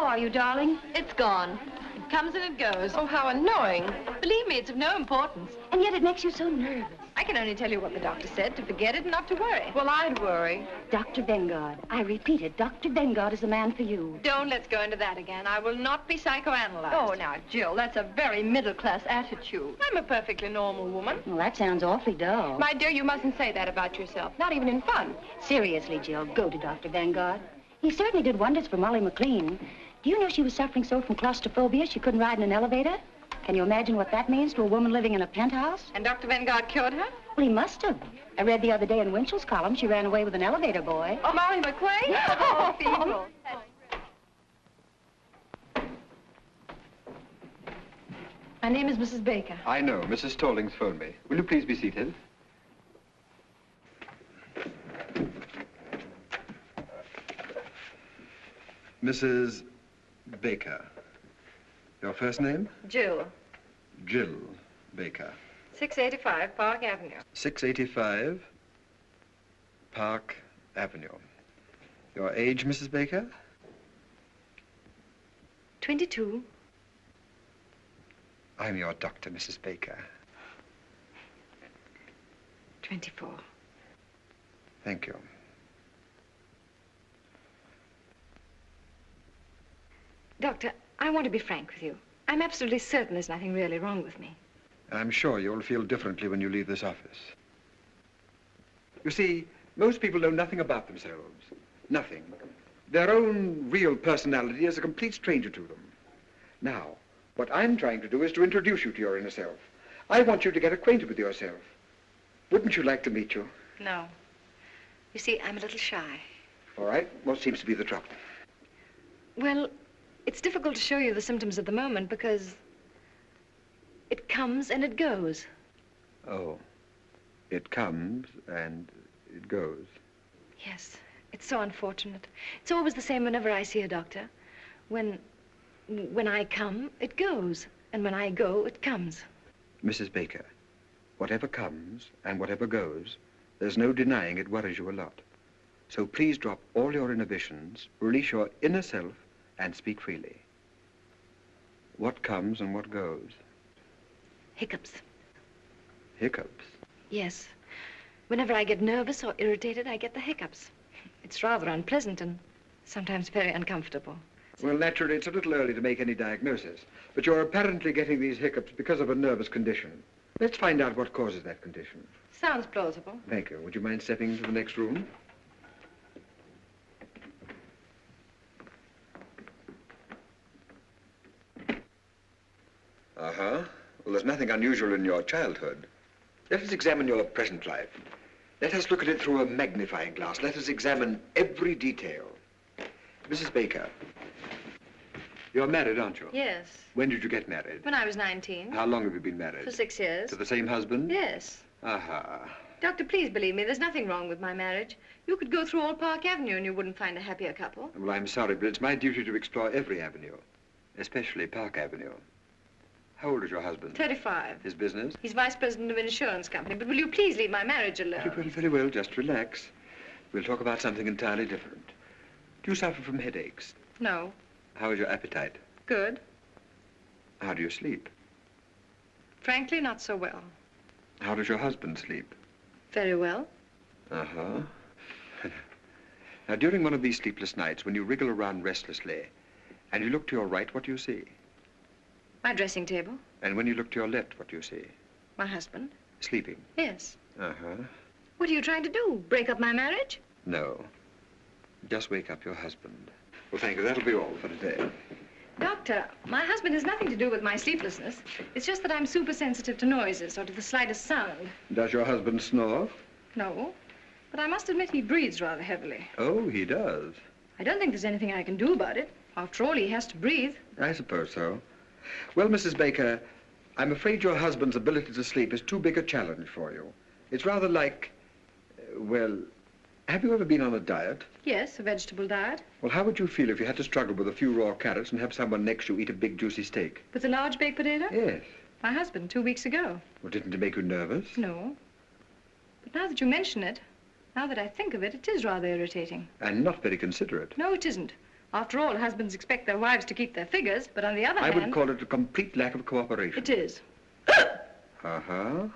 are you, darling? It's gone. It comes and it goes. Oh, how annoying. Believe me, it's of no importance. And yet it makes you so nervous. I can only tell you what the doctor said, to forget it and not to worry. Well, I'd worry. Dr. Vengard. I repeat it, Dr. Vengard is the man for you. Don't let's go into that again. I will not be psychoanalyzed. Oh, now, Jill, that's a very middle-class attitude. I'm a perfectly normal woman. Well, that sounds awfully dull. My dear, you mustn't say that about yourself. Not even in fun. Seriously, Jill, go to Dr. Vengard. He certainly did wonders for Molly McLean. Do you know she was suffering so from claustrophobia she couldn't ride in an elevator? Can you imagine what that means to a woman living in a penthouse? And Dr. Vengard cured her? Well, he must have. I read the other day in Winchell's column she ran away with an elevator boy. Oh, Molly McLean? Oh, people. My name is Mrs. Baker. I know. Mrs. Stallings phoned me. Will you please be seated? Mrs. Baker. Your first name? Jill. Jill Baker. 685 Park Avenue. 685 Park Avenue. Your age, Mrs. Baker? 22. I'm your doctor, Mrs. Baker. 24. Thank you. Doctor, I want to be frank with you. I'm absolutely certain there's nothing really wrong with me. I'm sure you'll feel differently when you leave this office. You see, most people know nothing about themselves. Nothing. Their own real personality is a complete stranger to them. Now, what I'm trying to do is to introduce you to your inner self. I want you to get acquainted with yourself. Wouldn't you like to meet you? No. You see, I'm a little shy. All right. What seems to be the trouble? Well, it's difficult to show you the symptoms at the moment because it comes and it goes. Oh. It comes and it goes. Yes. It's so unfortunate. It's always the same whenever I see a doctor. When I come, it goes. And when I go, it comes. Mrs. Baker, whatever comes and whatever goes, there's no denying it worries you a lot. So please drop all your inhibitions, release your inner self, and speak freely. What comes and what goes? Hiccups. Hiccups? Yes. Whenever I get nervous or irritated, I get the hiccups. It's rather unpleasant and sometimes very uncomfortable. Well, naturally, it's a little early to make any diagnosis, but you're apparently getting these hiccups because of a nervous condition. Let's find out what causes that condition. Sounds plausible. Thank you. Would you mind stepping into the next room? Uh-huh. Well, there's nothing unusual in your childhood. Let us examine your present life. Let us look at it through a magnifying glass. Let us examine every detail. Mrs. Baker, you're married, aren't you? Yes. When did you get married? When I was 19. How long have you been married? For 6 years. To the same husband? Yes. Aha. Doctor, please believe me, there's nothing wrong with my marriage. You could go through all Park Avenue and you wouldn't find a happier couple. Well, I'm sorry, but it's my duty to explore every avenue, especially Park Avenue. How old is your husband? 35. His business? He's vice president of an insurance company. But will you please leave my marriage alone? Very well, very well. Just relax. We'll talk about something entirely different. Do you suffer from headaches? No. How is your appetite? Good. How do you sleep? Frankly, not so well. How does your husband sleep? Very well. Uh-huh. Now, during one of these sleepless nights, when you wriggle around restlessly, and you look to your right, what do you see? My dressing table. And when you look to your left, what do you see? My husband. Sleeping? Yes. Uh-huh. What are you trying to do? Break up my marriage? No. Just wake up your husband. Well, thank you. That'll be all for today. Doctor, my husband has nothing to do with my sleeplessness. It's just that I'm super sensitive to noises or to the slightest sound. Does your husband snore? No. But I must admit he breathes rather heavily. Oh, he does. I don't think there's anything I can do about it. After all, he has to breathe. I suppose so. Well, Mrs. Baker, I'm afraid your husband's ability to sleep is too big a challenge for you. It's rather like, well, have you ever been on a diet? Yes, a vegetable diet. Well, how would you feel if you had to struggle with a few raw carrots and have someone next to you eat a big juicy steak? With a large baked potato? Yes. My husband, 2 weeks ago. Well, didn't it make you nervous? No. But now that you mention it, now that I think of it, it is rather irritating. And not very considerate. No, it isn't. After all, husbands expect their wives to keep their figures, but on the other hand... I would call it a complete lack of cooperation. It is. Uh-huh.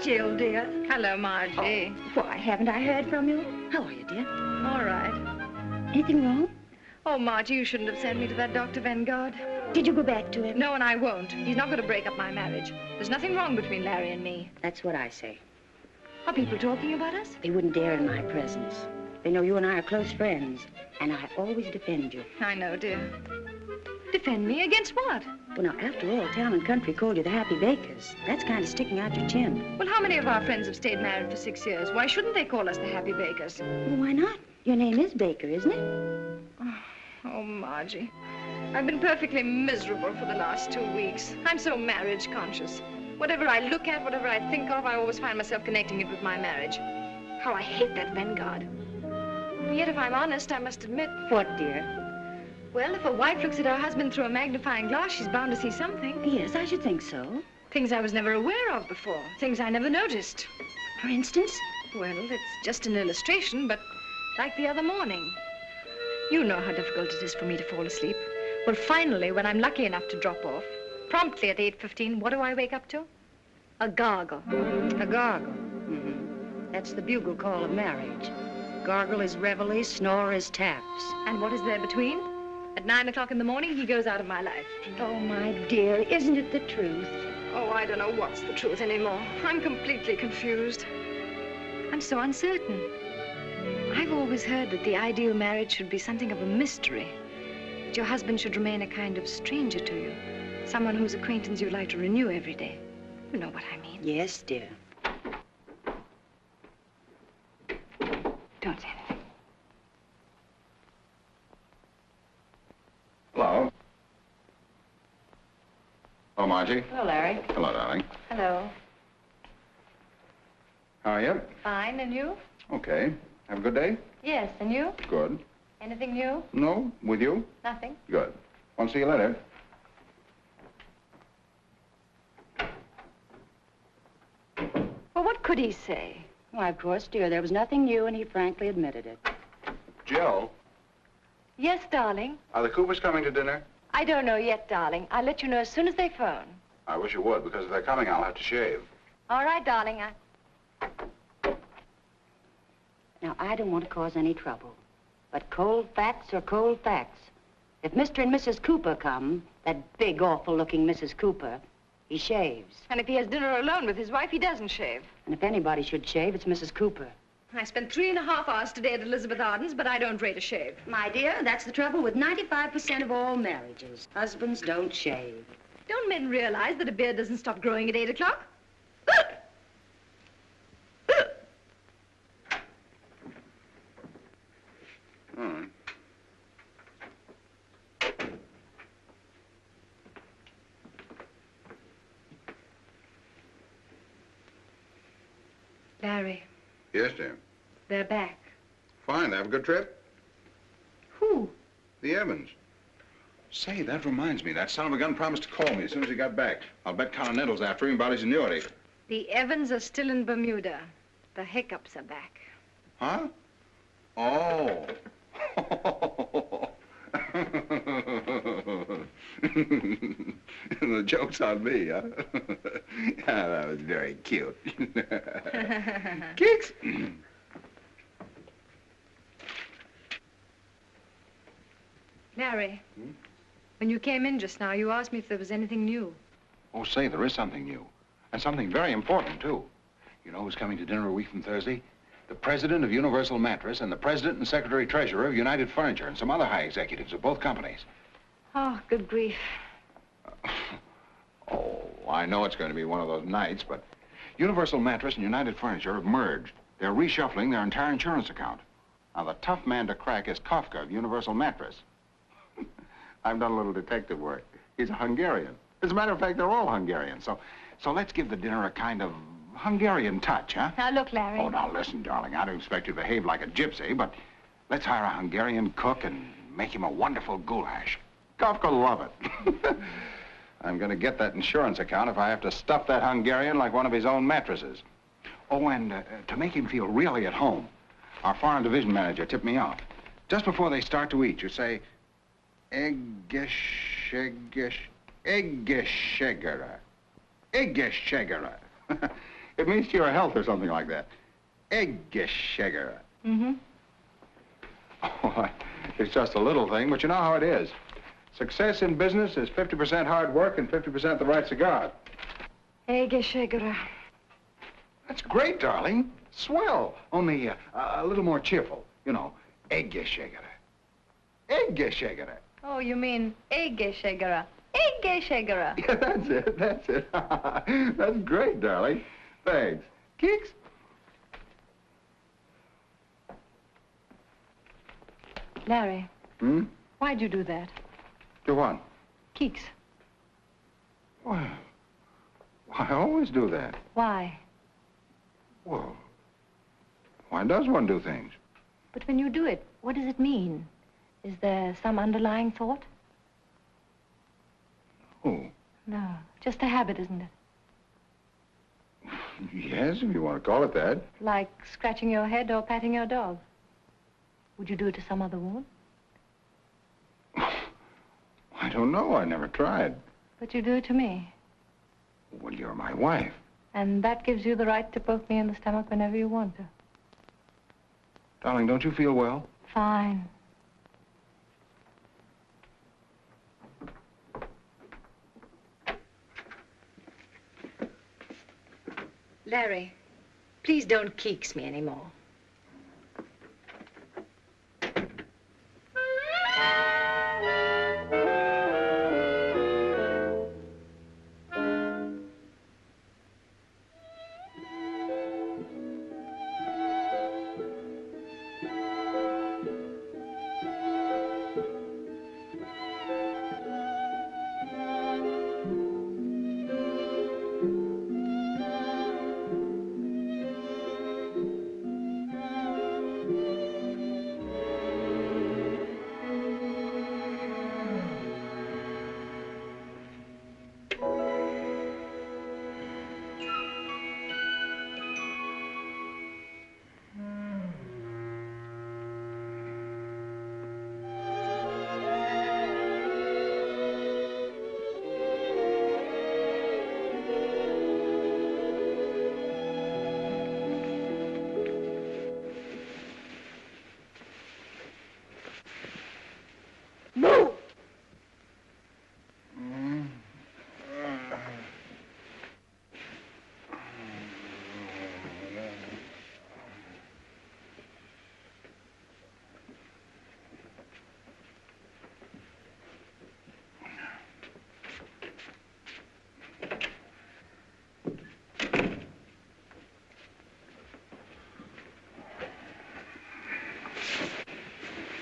Jill, dear. Hello, Margie. Why, haven't I heard from you? How are you, dear? All right. Anything wrong? Oh, Margie, you shouldn't have sent me to that Dr. Vanguard. Did you go back to him? No, and I won't. He's not going to break up my marriage. There's nothing wrong between Larry and me. That's what I say. Are people talking about us? They wouldn't dare in my presence. They know you and I are close friends, and I always defend you. I know, dear. Defend me against what? Well, now, after all, town and country called you the Happy Bakers. That's kind of sticking out your chin. Well, how many of our friends have stayed married for 6 years? Why shouldn't they call us the Happy Bakers? Well, why not? Your name is Baker, isn't it? Oh, Margie. I've been perfectly miserable for the last 2 weeks. I'm so marriage conscious. Whatever I look at, whatever I think of, I always find myself connecting it with my marriage. How I hate that Vanguard. And yet, if I'm honest, I must admit... What, dear? Well, if a wife looks at her husband through a magnifying glass, she's bound to see something. Yes, I should think so. Things I was never aware of before. Things I never noticed. For instance? Well, it's just an illustration, but like the other morning. You know how difficult it is for me to fall asleep. Well, finally, when I'm lucky enough to drop off, promptly at 8:15, what do I wake up to? A gargle. A gargle. Mm-hmm. That's the bugle call of marriage. Gargle is reveille, snore is taps. And what is there between? At 9 o'clock in the morning, he goes out of my life. Oh, my dear, isn't it the truth? Oh, I don't know what's the truth anymore. I'm completely confused. I'm so uncertain. I've always heard that the ideal marriage should be something of a mystery. That your husband should remain a kind of stranger to you. Someone whose acquaintance you'd like to renew every day. You know what I mean. Yes, dear. Don't say anything. Hello. Hello, Margie. Hello, Larry. Hello, darling. Hello. How are you? Fine, and you? Okay. Have a good day? Yes, and you? Good. Anything new? No? With you? Nothing. Good. Want to see you later. Well, what could he say? Why, of course, dear, there was nothing new, and he frankly admitted it. Jill, Yes, darling. are the Coopers coming to dinner? I don't know yet, darling. I'll let you know as soon as they phone. I wish you would, because if they're coming, I'll have to shave. All right, darling. Now, I don't want to cause any trouble, but cold facts are cold facts. If Mr. and Mrs. Cooper come, that big, awful-looking Mrs. Cooper, he shaves. And if he has dinner alone with his wife, he doesn't shave. And if anybody should shave, it's Mrs. Cooper. I spent 3.5 hours today at Elizabeth Arden's, but I don't rate a shave. My dear, that's the trouble with 95% of all marriages. Husbands don't shave. Don't men realize that a beard doesn't stop growing at 8 o'clock? Larry, Yes, dear. they're back. Fine. Have a good trip? Who? The Evans. Say, that reminds me. That son of a gun promised to call me as soon as he got back. I'll bet Continental's after him about his annuity. The Evans are still in Bermuda. The hiccups are back. Huh? Oh. The joke's on me, huh? Ah, that was very cute. Kicks. Larry, when you came in just now, you asked me if there was anything new. Oh, say, there is something new. And something very important, too. You know who's coming to dinner a week from Thursday? The president of Universal Mattress and the president and secretary-treasurer of United Furniture and some other high executives of both companies. Oh, good grief. Oh, I know it's going to be one of those nights, but Universal Mattress and United Furniture have merged. They're reshuffling their entire insurance account. Now, the tough man to crack is Kafka of Universal Mattress. I've done a little detective work. He's a Hungarian. As a matter of fact, they're all Hungarian. So let's give the dinner a kind of Hungarian touch, huh? Now, look, Larry. Oh, now, listen, darling. I don't expect you to behave like a gypsy, but let's hire a Hungarian cook and make him a wonderful goulash. Kafka will love it. I'm going to get that insurance account if I have to stuff that Hungarian like one of his own mattresses. Oh, and to make him feel really at home, our foreign division manager tipped me off. Just before they start to eat, you say, Eggeschegera. Eggeschegera. It means to your health or something like that. Eggeschegera. Mm-hmm. Oh, it's just a little thing, but you know how it is. Success in business is 50% hard work and 50% the right cigar. Eggeschegera. That's great, darling. Swell. Only a little more cheerful. You know, Eggeschegera. Eggeschegera. Oh, you mean Eggeschegera. Eggeschegera. Yeah, that's it. That's it. That's great, darling. Thanks. Keeks? Larry. Hmm? Why'd you do that? Do what? Keeks. Well, I always do that. Why? Well, why does one do things? But when you do it, what does it mean? Is there some underlying thought? Oh. No, just a habit, isn't it? Yes, if you want to call it that. Like scratching your head or patting your dog. Would you do it to some other woman? I don't know. I never tried. But you do it to me. Well, you're my wife. And that gives you the right to poke me in the stomach whenever you want to. Darling, don't you feel well? Fine. Larry, please don't keeks me anymore.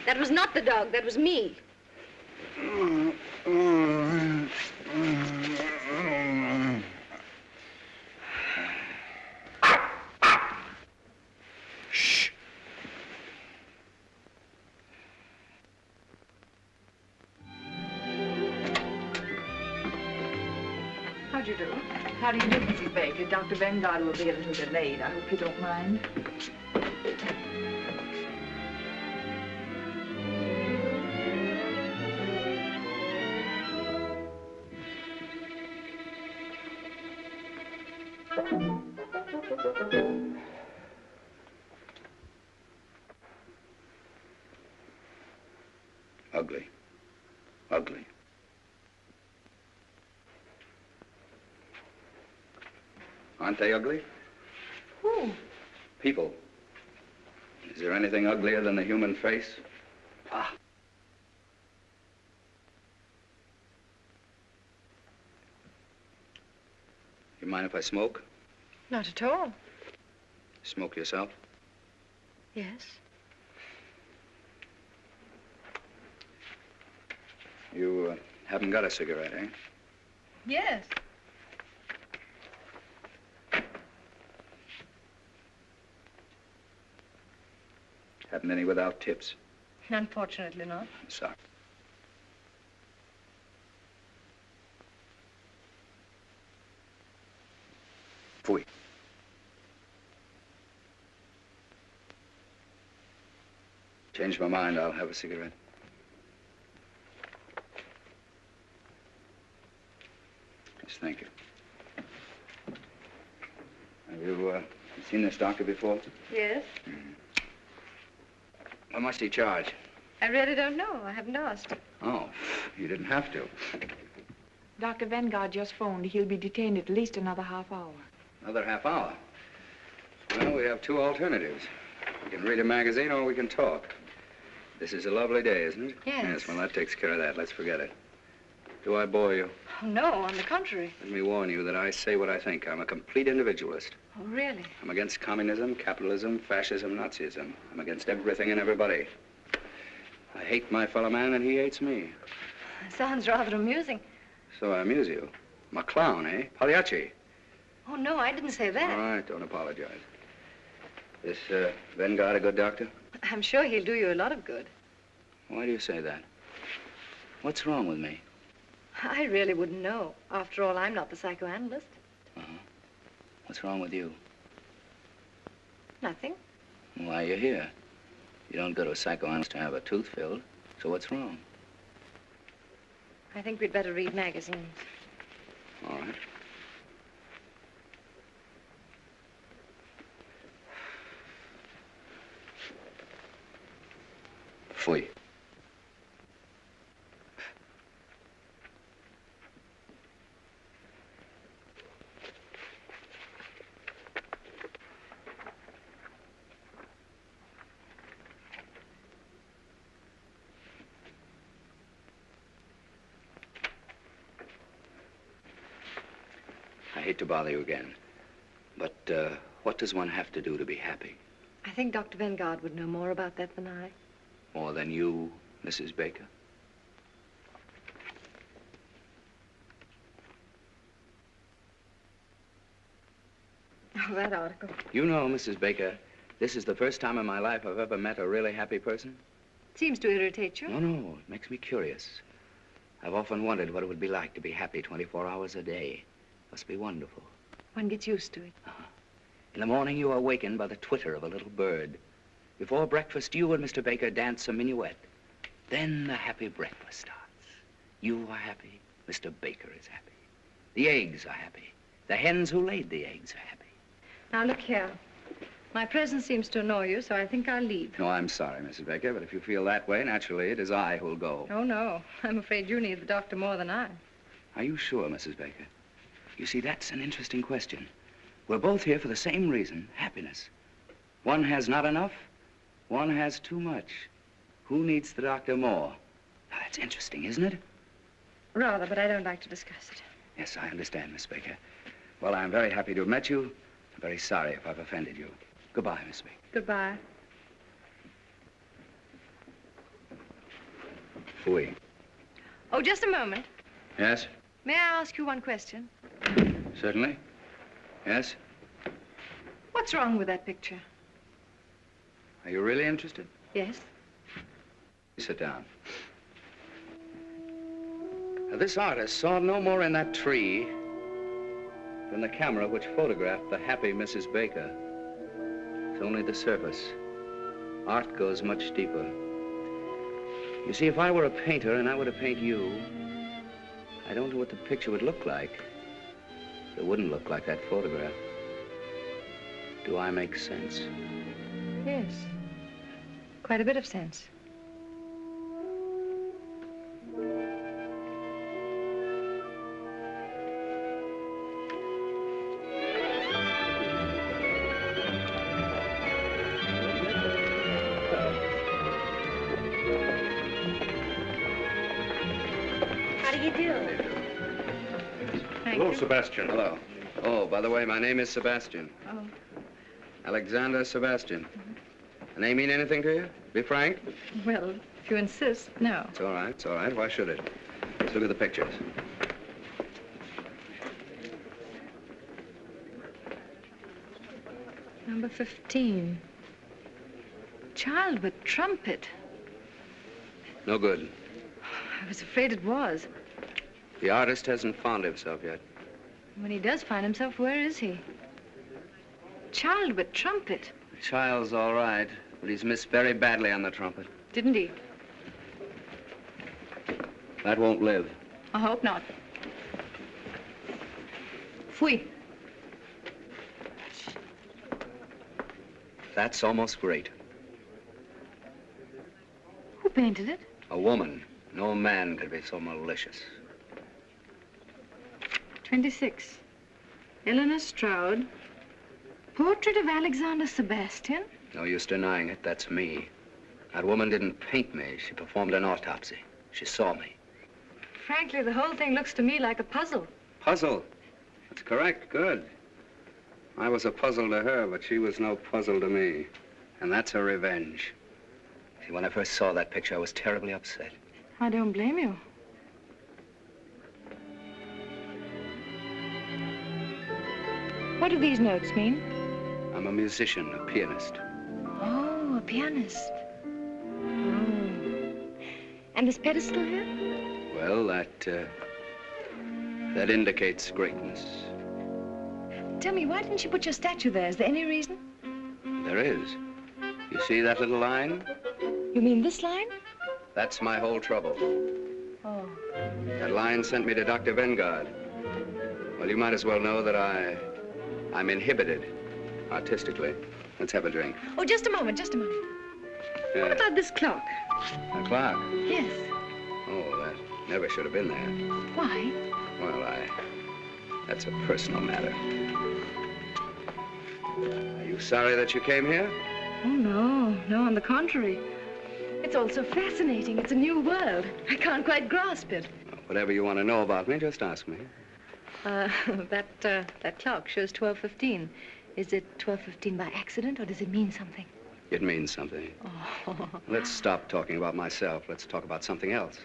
That was not the dog, that was me. Shh. How'd you do? How do you do, Mrs. Baker? Dr. Vanguard will be a little delayed. I hope you don't mind. Ugly. Ugly. Aren't they ugly? Who? People. Is there anything uglier than the human face? Ah. You mind if I smoke? Not at all. Smoke yourself? Yes. You haven't got a cigarette, eh? Yes. Haven't any without tips? Unfortunately not. Sorry. Pfui. Changed my mind. I'll have a cigarette. Yes, thank you. Have you seen this doctor before? Yes? How much do you charge? I really don't know. I haven't asked. Oh, you didn't have to. Dr. Vanguard just phoned. He'll be detained at least another half hour. Another half hour. Well, we have two alternatives. We can read a magazine or we can talk. This is a lovely day, isn't it? Yes. Yes, well, that takes care of that. Let's forget it. Do I bore you? Oh, no, on the contrary. Let me warn you that I say what I think. I'm a complete individualist. Oh, really? I'm against communism, capitalism, fascism, Nazism. I'm against everything and everybody. I hate my fellow man and he hates me. Sounds rather amusing. So I amuse you. I'm a clown, eh? Pagliacci. Oh, no, I didn't say that. All right, don't apologize. Is Vanguard a good doctor? I'm sure he'll do you a lot of good. Why do you say that? What's wrong with me? I really wouldn't know. After all, I'm not the psychoanalyst. Uh-huh. What's wrong with you? Nothing. Why are you here? You don't go to a psychoanalyst to have a tooth filled. So what's wrong? I think we'd better read magazines. All right. Pfui. I hate to bother you again, but what does one have to do to be happy? I think Dr. Vanguard would know more about that than I. More than you, Mrs. Baker? Oh, that article. You know, Mrs. Baker, this is the first time in my life I've ever met a really happy person. Seems to irritate you. No, it makes me curious. I've often wondered what it would be like to be happy 24 hours a day. Must be wonderful. One gets used to it. In the morning, you are awakened by the twitter of a little bird. Before breakfast, you and Mr. Baker dance a minuet. Then the happy breakfast starts. You are happy. Mr. Baker is happy. The eggs are happy. The hens who laid the eggs are happy. Now, look here. My presence seems to annoy you, so I think I'll leave. No, I'm sorry, Mrs. Baker, but if you feel that way, naturally, it is I who'll go. Oh, no. I'm afraid you need the doctor more than I. Are you sure, Mrs. Baker? You see, that's an interesting question. We're both here for the same reason, happiness. One has not enough, one has too much. Who needs the doctor more? Now, that's interesting, isn't it? Rather, but I don't like to discuss it. Yes, I understand, Miss Baker. Well, I'm very happy to have met you. I'm very sorry if I've offended you. Goodbye, Miss Baker. Goodbye. Fui. Oh, just a moment. Yes? May I ask you one question? Certainly. Yes? What's wrong with that picture? Are you really interested? Yes. Sit down. Now, this artist saw no more in that tree than the camera which photographed the happy Mrs. Baker. It's only the surface. Art goes much deeper. You see, if I were a painter and I were to paint you, I don't know what the picture would look like. It wouldn't look like that photograph. Do I make sense? Yes. Quite a bit of sense. How do you do? Hello, Sebastian. Hello. Oh, by the way, my name is Sebastian. Oh. Alexander Sebastian. The name mean anything to you? Be frank. Well, if you insist, no. It's all right, it's all right. Why should it? Let's look at the pictures. Number 15. Child with trumpet. No good. I was afraid it was. The artist hasn't found himself yet. When he does find himself, where is he? child with trumpet. The child's all right, but he's missed very badly on the trumpet. Didn't he? That won't live. I hope not. Fui. That's almost great. Who painted it? A woman. No man could be so malicious. 26. Eleanor Stroud. Portrait of Alexander Sebastian. No use denying it. That's me. That woman didn't paint me. She performed an autopsy. She saw me. Frankly, the whole thing looks to me like a puzzle. Puzzle. That's correct. Good. I was a puzzle to her, but she was no puzzle to me. And that's her revenge. See, when I first saw that picture, I was terribly upset. I don't blame you. What do these notes mean? I'm a musician, a pianist. Oh, a pianist. Oh. And this pedestal here? Well, that indicates greatness. Tell me, why didn't you put your statue there? Is there any reason? There is. You see that little line? You mean this line? That's my whole trouble. Oh. That line sent me to Dr. Vanguard. Well, you might as well know that I'm inhibited, artistically. Let's have a drink. Oh, just a moment, just a moment. What about this clock? A clock? Yes. Oh, that never should have been there. Why? Well, that's a personal matter. Are you sorry that you came here? Oh, no. No, on the contrary. It's all so fascinating. It's a new world. I can't quite grasp it. Whatever you want to know about me, just ask me. That clock shows 12:15. Is it 12:15 by accident, or does it mean something? It means something. Oh. Let's stop talking about myself. Let's talk about something else.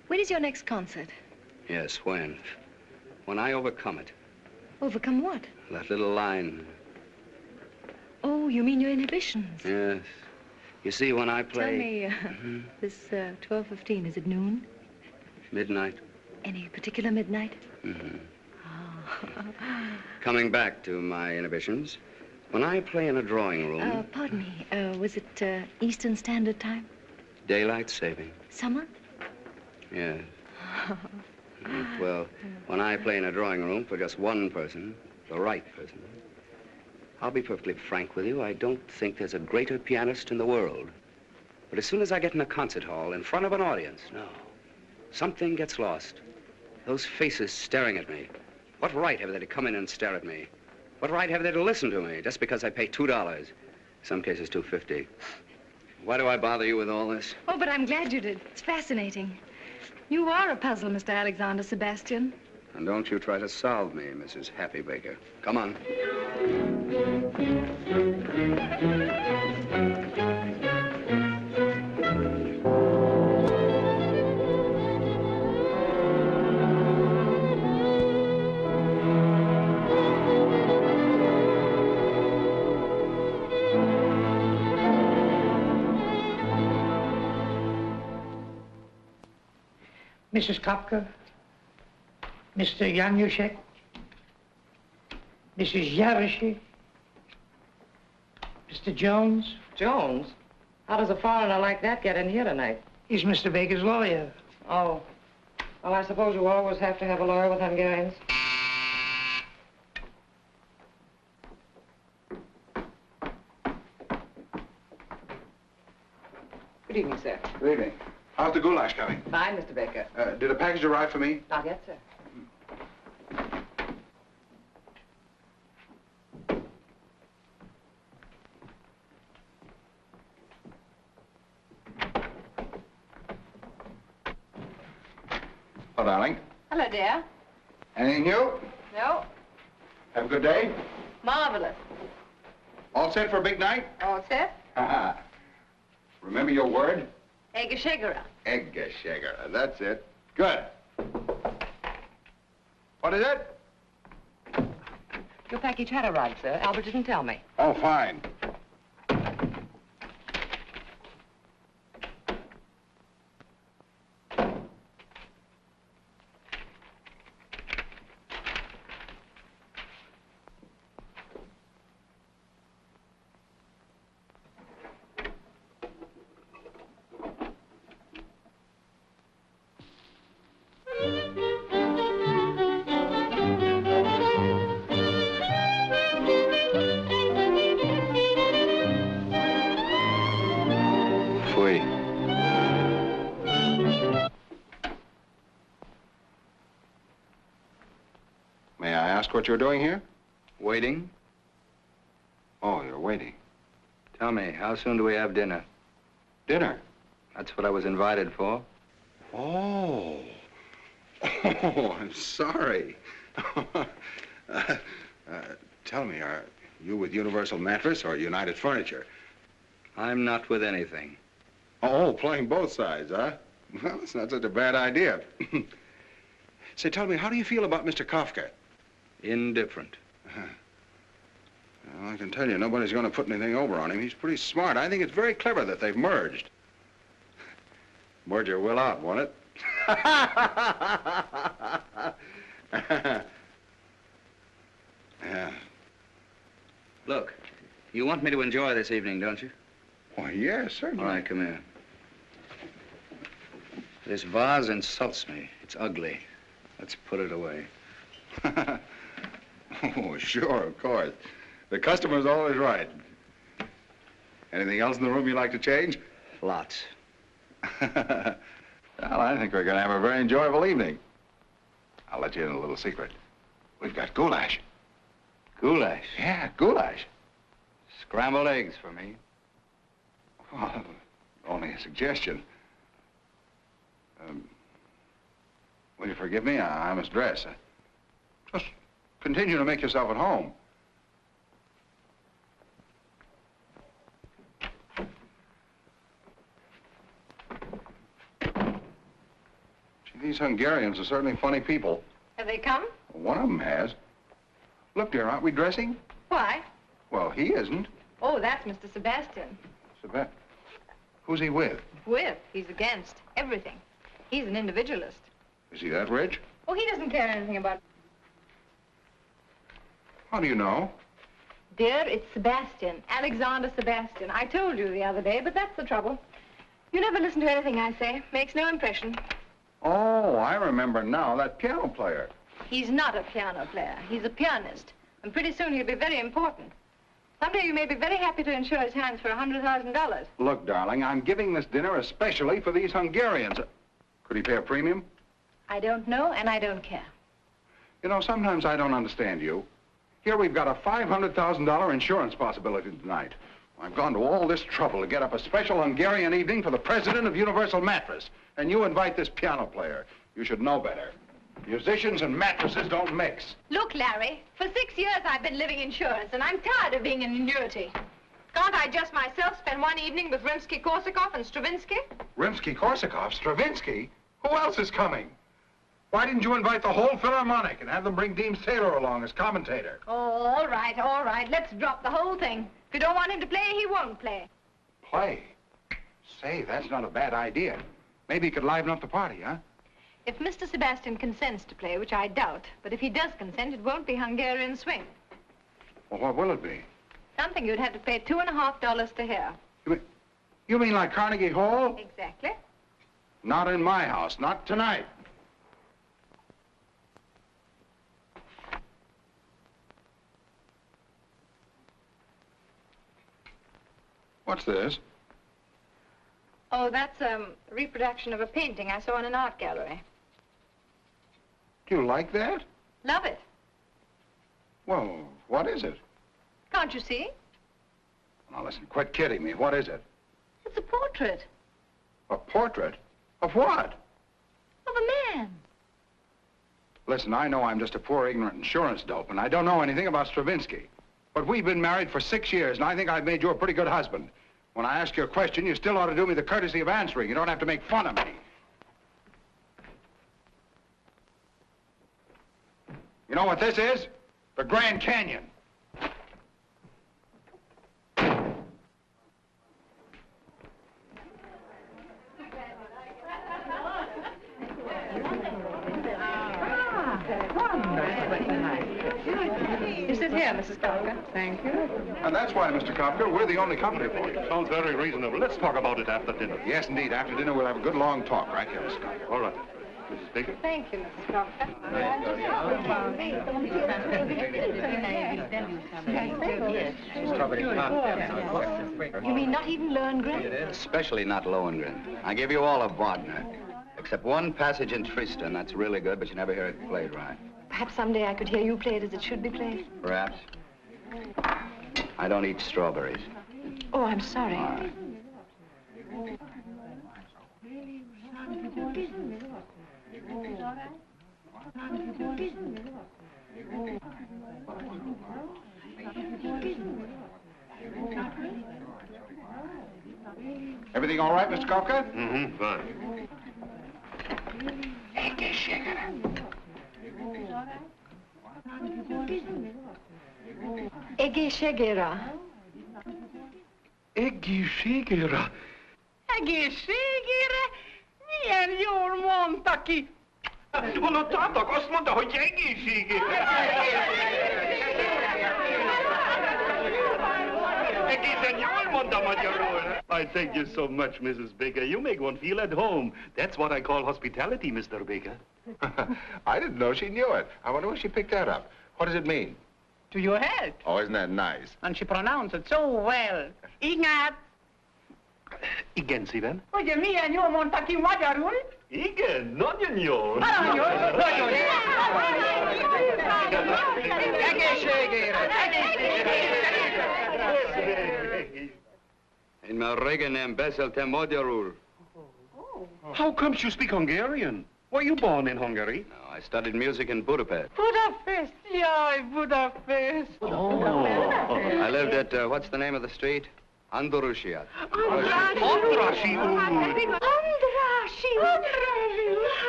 When is your next concert? Yes, when? When I overcome it. Overcome what? That little line. Oh, you mean your inhibitions? Yes. You see, when I play... Tell me, this 12:15, is it noon? Midnight. Any particular midnight? Mm-hmm. Oh. Coming back to my inhibitions, when I play in a drawing room... Pardon me, was it Eastern Standard Time? Daylight saving. Summer? Yes. Well, when I play in a drawing room for just one person, the right person, I'll be perfectly frank with you, I don't think there's a greater pianist in the world. But as soon as I get in a concert hall, in front of an audience, no. Something gets lost. Those faces staring at me. What right have they to come in and stare at me? What right have they to listen to me just because I pay $2? Some cases, $2.50. Why do I bother you with all this? Oh, but I'm glad you did. It's fascinating. You are a puzzle, Mr. Alexander Sebastian. And don't you try to solve me, Mrs. Happy Baker. Come on. Mrs. Kopka, Mr. Januszek, Mrs. Yaroshi, Mr. Jones. Jones? How does a foreigner like that get in here tonight? He's Mr. Baker's lawyer. Oh. Well, I suppose you always have to have a lawyer with Hungarians. Good evening, sir. Good evening. How's the goulash coming? Fine, Mr. Baker. Did a package arrive for me? Not yet, sir. Oh, darling. Hello, dear. Anything new? No? Have a good day. Marvelous. All set for a big night? All set? Ha-ha. Remember your word? Egeshegera. Egeshegera. That's it. Good. What is it? Your package had arrived, sir. Albert didn't tell me. Oh, fine. ask what you're doing here? Waiting? Oh, you're waiting. Tell me, how soon do we have dinner? Dinner? That's what I was invited for. Oh. Oh, I'm sorry. Tell me, are you with Universal Mattress or United Furniture? I'm not with anything. Oh, playing both sides, huh? Well, it's not such a bad idea. Say, tell me, how do you feel about Mr. Kafka? Indifferent. Well, I can tell you, nobody's going to put anything over on him. He's pretty smart. I think it's very clever that they've merged. Merger will out, won't it? Yeah. Look, you want me to enjoy this evening, don't you? Why, yes, certainly. All right, come here. This vase insults me. It's ugly. Let's put it away. Oh, sure, of course. The customer's always right. Anything else in the room you'd like to change? Lots. Well, I think we're going to have a very enjoyable evening. I'll let you in a little secret. We've got goulash. Goulash? Yeah, goulash. Scrambled eggs for me. Well, only a suggestion. Will you forgive me? I must dress. Just continue to make yourself at home. Gee, these Hungarians are certainly funny people. Have they come? One of them has. Look, dear, aren't we dressing? Why? Well, he isn't. Oh, that's Mr. Sebastian. Sebastian. Who's he with? With. He's against everything. He's an individualist. Is he that rich? Oh, he doesn't care anything about... How do you know? Dear, it's Sebastian. Alexander Sebastian. I told you the other day, but that's the trouble. You never listen to anything I say. Makes no impression. Oh, I remember now. That piano player. He's not a piano player. He's a pianist. And pretty soon he'll be very important. Someday you may be very happy to insure his hands for $100,000. Look, darling, I'm giving this dinner especially for these Hungarians. Could he pay a premium? I don't know, and I don't care. You know, sometimes I don't understand you. Here we've got a $500,000 insurance possibility tonight. I've gone to all this trouble to get up a special Hungarian evening for the president of Universal Mattress. And you invite this piano player. You should know better. Musicians and mattresses don't mix. Look, Larry, for 6 years I've been living insurance, and I'm tired of being an annuity. Can't I just myself spend one evening with Rimsky-Korsakov and Stravinsky? Rimsky-Korsakov? Stravinsky? Who else is coming? Why didn't you invite the whole Philharmonic and have them bring Deems Taylor along as commentator? Oh, all right, all right. Let's drop the whole thing. If you don't want him to play, he won't play. Play? Say, that's not a bad idea. Maybe he could liven up the party, huh? If Mr. Sebastian consents to play, which I doubt, but if he does consent, it won't be Hungarian swing. Well, what will it be? Something you'd have to pay $2.50 to hear. You mean like Carnegie Hall? Exactly. Not in my house, not tonight. What's this? Oh, that's a reproduction of a painting I saw in an art gallery. Do you like that? Love it. Well, what is it? Can't you see? Now, listen, quit kidding me. What is it? It's a portrait A portrait? Of what? of a man. Listen, I know I'm just a poor, ignorant insurance dope, and I don't know anything about Stravinsky. But we've been married for 6 years, and I think I've made you a pretty good husband. When I ask you a question, you still ought to do me the courtesy of answering. You don't have to make fun of me. You know what this is? The Grand Canyon. You sit here, Mrs. Kafka. Thank you. And that's why, Mr. Kafka, we're the only company for you. Sounds very reasonable. Let's talk about it after dinner. Yes, indeed. After dinner, we'll have a good long talk, right here, Mr. Kafka. All right. Mrs. Baker? Thank you, Mrs. Kafka. You mean not even Lohengrin? Especially not Lohengrin. I give you all of Wagner. Except one passage in Tristan. That's really good, but you never hear it played right. Perhaps someday I could hear you play it as it should be played. Perhaps. I don't eat strawberries. Oh, I'm sorry. All right. Everything all right, Mr. Kafka? Mm-hmm, fine. Egészségére. Egészségére. Egészségére? Milyen jól mondta ki. Hallottátok? Azt mondta, hogy egészségére. Egészen jól mondta magyarul. I thank you so much, Mrs. Baker. You make one feel at home. That's what I call hospitality, Mr. Baker. I didn't know she knew it. I wonder where she picked that up. What does it mean? To your health. Oh, isn't that nice? And she pronounced it so well. Ignát! Igen, szívem. Ugye milyen jól mondta ki magyarul? Igen, nagyon jó. Nagyon jó. Egészségére! Én már régen nem beszéltem magyarul. How comes you speak Hungarian? Were you born in Hungary? No, I studied music in Budapest. Budapest! Jaj, Budapest! Oh. I lived at, what's the name of the street? Andalusia. Andrássy úr! Andrássy!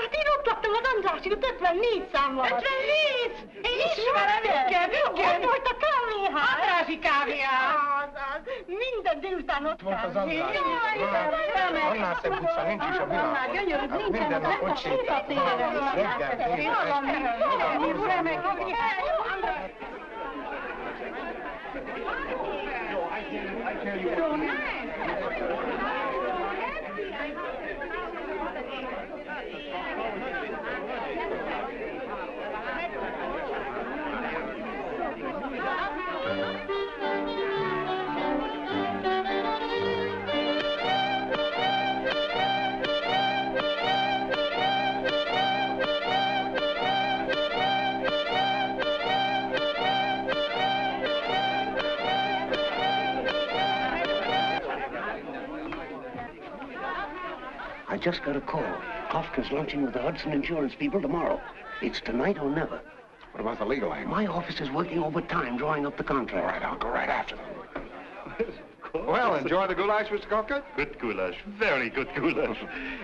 Hát én ott laktam az Andrássy-út 54 számmal. 54? Én ismerem őket. Ott volt a kávéház. Andrássy kávéház. Minden délután ott volt az Andrássy. Annál szebb utca nincs is a világon. Minden nap ott sétál. Reggel, I just got a call. Kafka's lunching with the Hudson Insurance people tomorrow. It's tonight or never. What about the legal angle? My office is working overtime drawing up the contract. All right, I'll go right after them. Well, enjoy the goulash, Mr. Kafka? Good goulash. Very good goulash.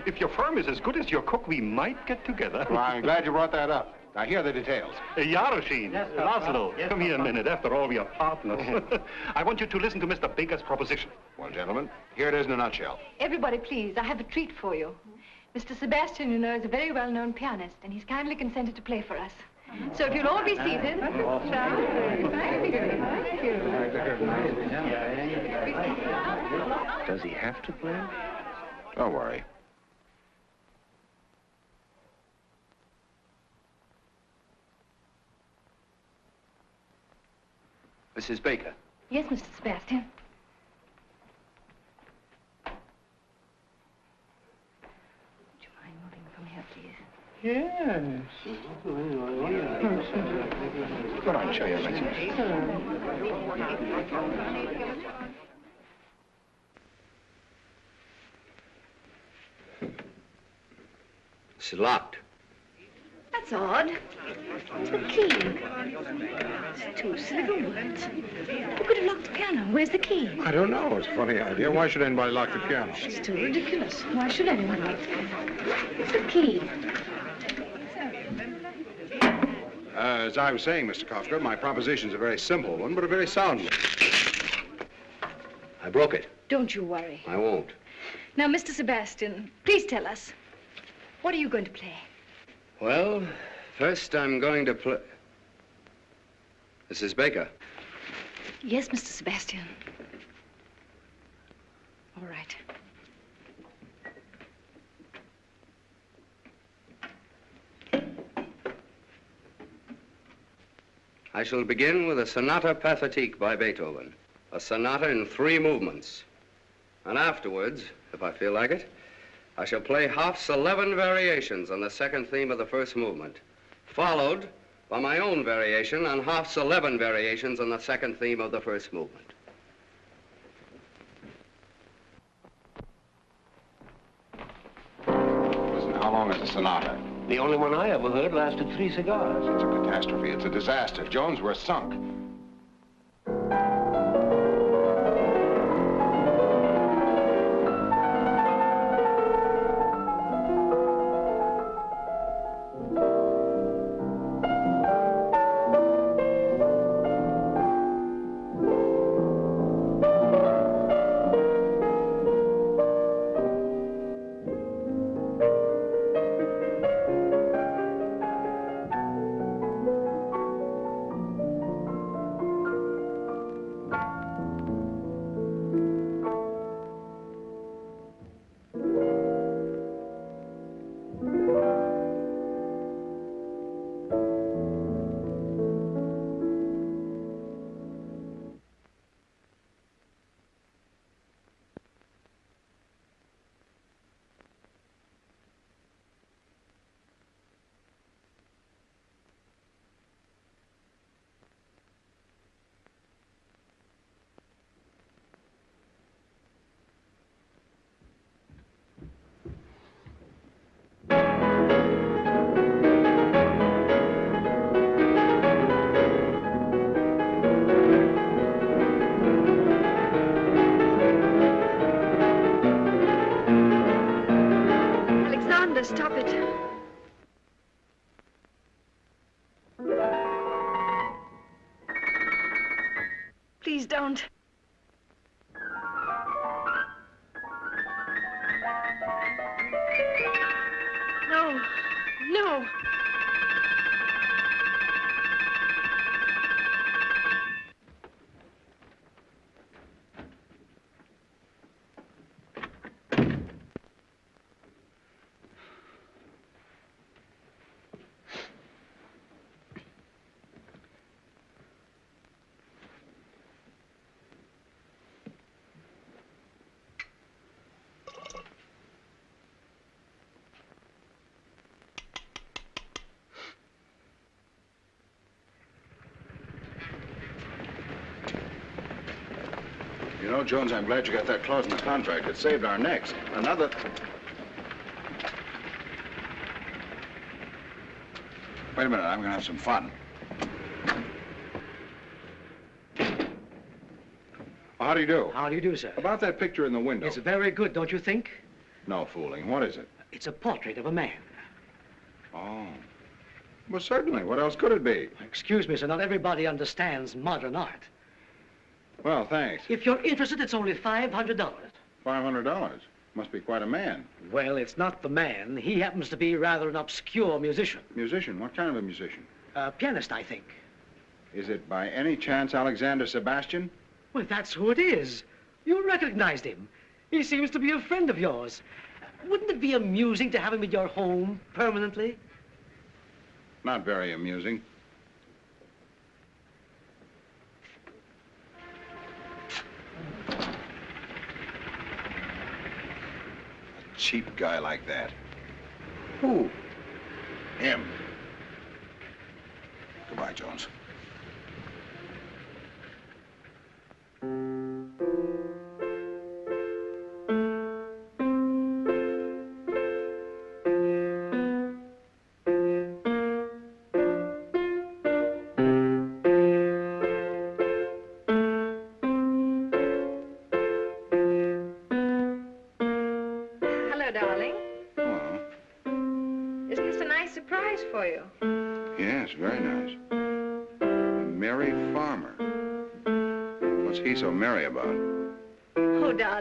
If your firm is as good as your cook, we might get together. Well, I'm glad you brought that up. Now, here are the details. Yaroshine, Laszlo, come here a minute. After all, we are partners. I want you to listen to Mr. Baker's proposition. Well, gentlemen, here it is in a nutshell. Everybody, please, I have a treat for you. Mr. Sebastian, you know, is a very well-known pianist, and he's kindly consented to play for us. So if you'll all be seated. Does he have to play? Don't worry. Mrs. Baker. Yes, Mr. Sebastian. Would you mind moving from here, please? Yes. Go on, show your message. It's locked. That's odd. It's the key. It's two silver words. Who could have locked the piano? Where's the key? I don't know. It's a funny idea. Why should anybody lock the piano? It's too ridiculous. Why should anyone lock the piano? It's the key. As I was saying, Mr. Kafka, my proposition's a very simple one, but a very sound one. I broke it. Don't you worry. I won't. Now, Mr. Sebastian, please tell us. What are you going to play? Well, first I'm going to play... Mrs. Baker. Yes, Mr. Sebastian. All right. I shall begin with a Sonata Pathétique by Beethoven. A sonata in 3 movements. And afterwards, if I feel like it, I shall play Hoff's 11 variations on the second theme of the first movement, followed for my own variation on Hoff's 11 variations on the second theme of the first movement. Listen, how long is the sonata? The only one I ever heard lasted 3 cigars. It's a catastrophe. It's a disaster. Jones, we're sunk. Stop it. Please don't. No. No. You know, Jones, I'm glad you got that clause in the contract. It saved our necks. Another... Wait a minute, I'm gonna have some fun. How do you do? How do you do, sir? About that picture in the window. It's very good, don't you think? No fooling. What is it? It's a portrait of a man. Oh. Well, certainly. What else could it be? Excuse me, sir, not everybody understands modern art. Well, thanks. If you're interested, it's only $500. $500? Must be quite a man. Well, it's not the man. He happens to be rather an obscure musician. Musician? What kind of a musician? A pianist, I think. Is it by any chance Alexander Sebastian? Well, that's who it is. You recognized him. He seems to be a friend of yours. Wouldn't it be amusing to have him in your home permanently? Not very amusing. A cheap guy like that. Who? Him. Goodbye, Jones.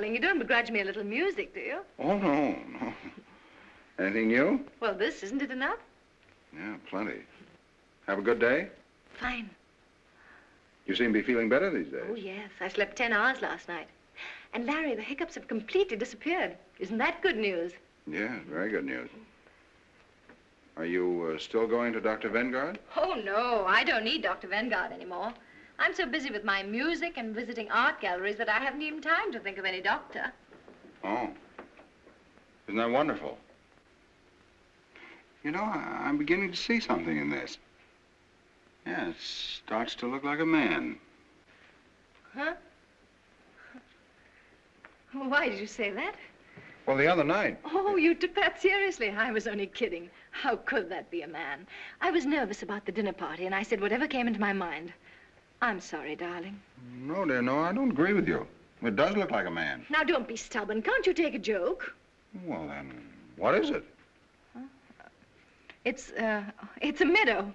You don't begrudge me a little music, do you? Oh, no, no. Anything new? Well, this, isn't it enough? Yeah, plenty. Have a good day? Fine. You seem to be feeling better these days. Oh, yes. I slept 10 hours last night. And, Larry, the hiccups have completely disappeared. Isn't that good news? Yeah, very good news. Are you still going to Dr. Vanguard? Oh, no. I don't need Dr. Vanguard anymore. I'm so busy with my music and visiting art galleries that I haven't even time to think of any doctor. Oh. Isn't that wonderful? You know, I'm beginning to see something in this. Yeah, it starts to look like a man. Huh? Why did you say that? Well, the other night. Oh, you took that seriously. I was only kidding. How could that be a man? I was nervous about the dinner party, and I said whatever came into my mind. I'm sorry, darling. No, dear, no, I don't agree with you. It does look like a man. Now, don't be stubborn. Can't you take a joke? Well, then, what is it? It's a meadow.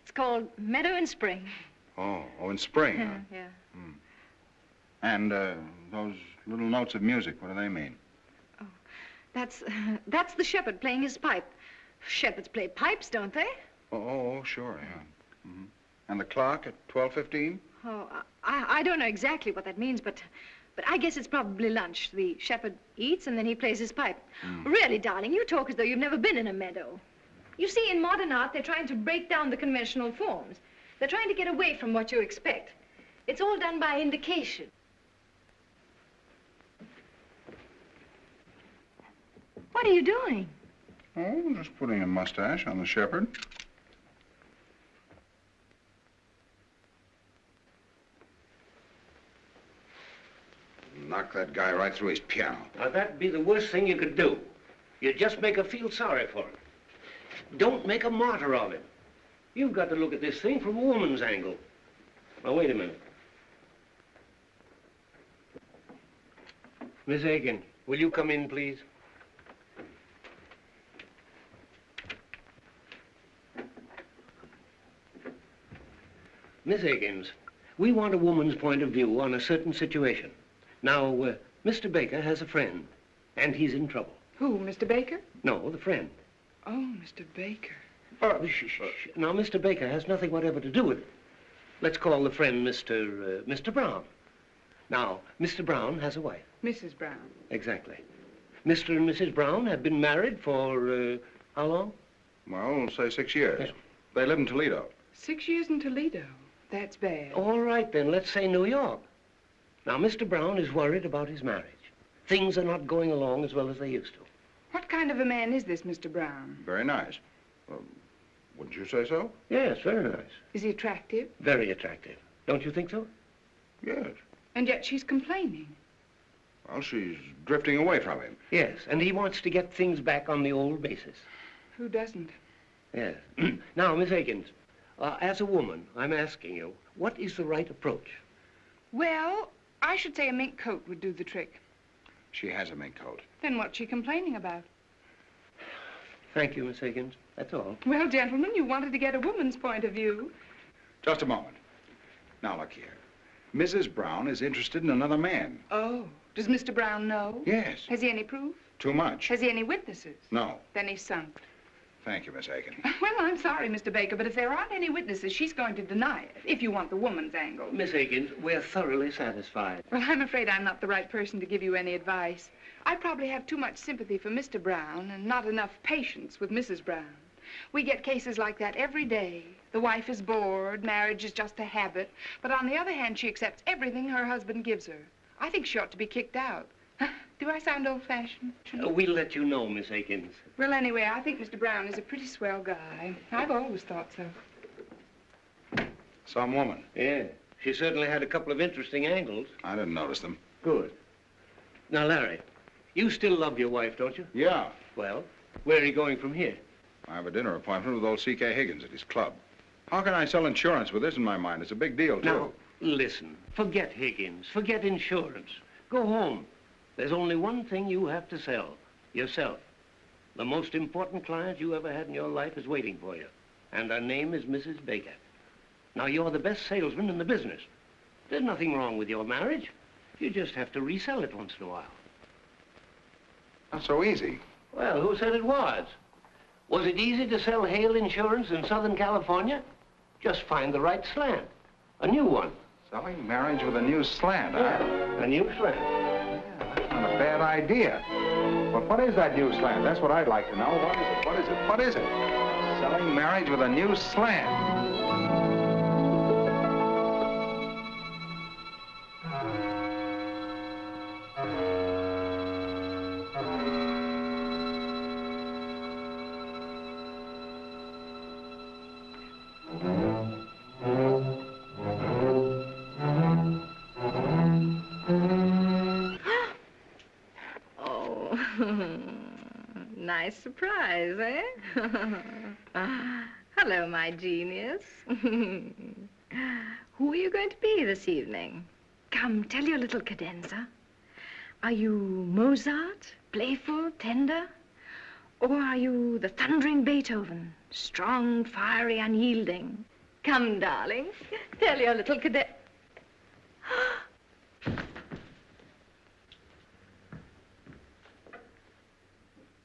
It's called Meadow in Spring. Oh, in spring, huh? Yeah. And those little notes of music, what do they mean? Oh, that's the shepherd playing his pipe. Shepherds play pipes, don't they? Oh, sure, yeah. Mm-hmm. And the clock at 12:15? Oh, I don't know exactly what that means, but I guess it's probably lunch. The shepherd eats and then he plays his pipe. Really, darling, you talk as though you've never been in a meadow. You see, in modern art, they're trying to break down the conventional forms. They're trying to get away from what you expect. It's all done by indication. What are you doing? Oh, just putting a mustache on the shepherd. Knock that guy right through his piano. Now, that'd be the worst thing you could do. You'd just make her feel sorry for him. Don't make a martyr of him. You've got to look at this thing from a woman's angle. Now, wait a minute. Miss Aiken, will you come in, please? Miss Higgins, we want a woman's point of view on a certain situation. Now, Mr. Baker has a friend, and he's in trouble. Who, Mr. Baker? No, the friend. Oh, Mr. Baker. Shh. Now, Mr. Baker has nothing whatever to do with it. Let's call the friend Mr. Brown. Now, Mr. Brown has a wife. Mrs. Brown. Exactly. Mr. and Mrs. Brown have been married for, how long? Well, say 6 years. Yeah. They live in Toledo. 6 years in Toledo. That's bad. All right, then, let's say New York. Now, Mr. Brown is worried about his marriage. Things are not going along as well as they used to. What kind of a man is this, Mr. Brown? Very nice. Wouldn't you say so? Yes, very nice. Is he attractive? Very attractive. Don't you think so? Yes. And yet she's complaining. Well, she's drifting away from him. Yes, and he wants to get things back on the old basis. Who doesn't? Yes. Now, Miss Higgins, as a woman, I'm asking you, what is the right approach? Well, I should say a mink coat would do the trick. She has a mink coat. Then what's she complaining about? Thank you, Miss Higgins. That's all. Well, gentlemen, you wanted to get a woman's point of view. Just a moment. Now, look here. Mrs. Brown is interested in another man. Oh, does Mr. Brown know? Yes. Has he any proof? Too much. Has he any witnesses? No. Then he's sunk. Thank you, Miss Aiken. Well, I'm sorry, Mr. Baker, but if there aren't any witnesses, she's going to deny it, if you want the woman's angle. Miss Higgins, we're thoroughly satisfied. Well, I'm afraid I'm not the right person to give you any advice. I probably have too much sympathy for Mr. Brown and not enough patience with Mrs. Brown. We get cases like that every day. The wife is bored, marriage is just a habit, but on the other hand, she accepts everything her husband gives her. I think she ought to be kicked out. Do I sound old-fashioned? We'll let you know, Miss Aikens. Well, anyway, I think Mr. Brown is a pretty swell guy. I've always thought so. Some woman. Yeah, she certainly had a couple of interesting angles. I didn't notice them. Good. Now, Larry, you still love your wife, don't you? Yeah. Well, where are you going from here? I have a dinner appointment with old C.K. Higgins at his club. How can I sell insurance with this in my mind? It's a big deal, too. Now, listen, forget Higgins, forget insurance. Go home. There's only one thing you have to sell, yourself. The most important client you ever had in your life is waiting for you, and her name is Mrs. Baker. Now, you're the best salesman in the business. There's nothing wrong with your marriage. You just have to resell it once in a while. Not so easy. Well, who said it was? Was it easy to sell hail insurance in Southern California? Just find the right slant, a new one. Selling marriage with a new slant, huh? Yeah, a new slant. Not a bad idea. But what is that new slant? That's what I'd like to know. What is it? What is it? What is it? Selling marriage with a new slant. Nice surprise, eh? Hello, my genius. Who are you going to be this evening? Come, tell your little cadenza. Are you Mozart, playful, tender? Or are you the thundering Beethoven, strong, fiery, unyielding? Come, darling, tell your little cadenza.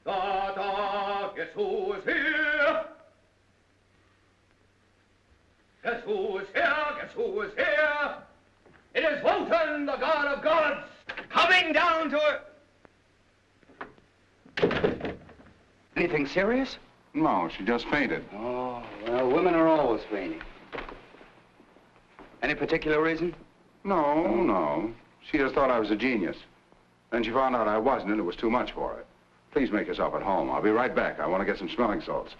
Da, da, guess who is here? Guess who is here? Guess who is here? It is Wotan, the god of gods, coming down to it. Anything serious? No, she just fainted. Oh, well, women are always fainting. Any particular reason? No, no. She just thought I was a genius. Then she found out I wasn't, and it was too much for her. Please make yourself at home. I'll be right back. I want to get some smelling salts.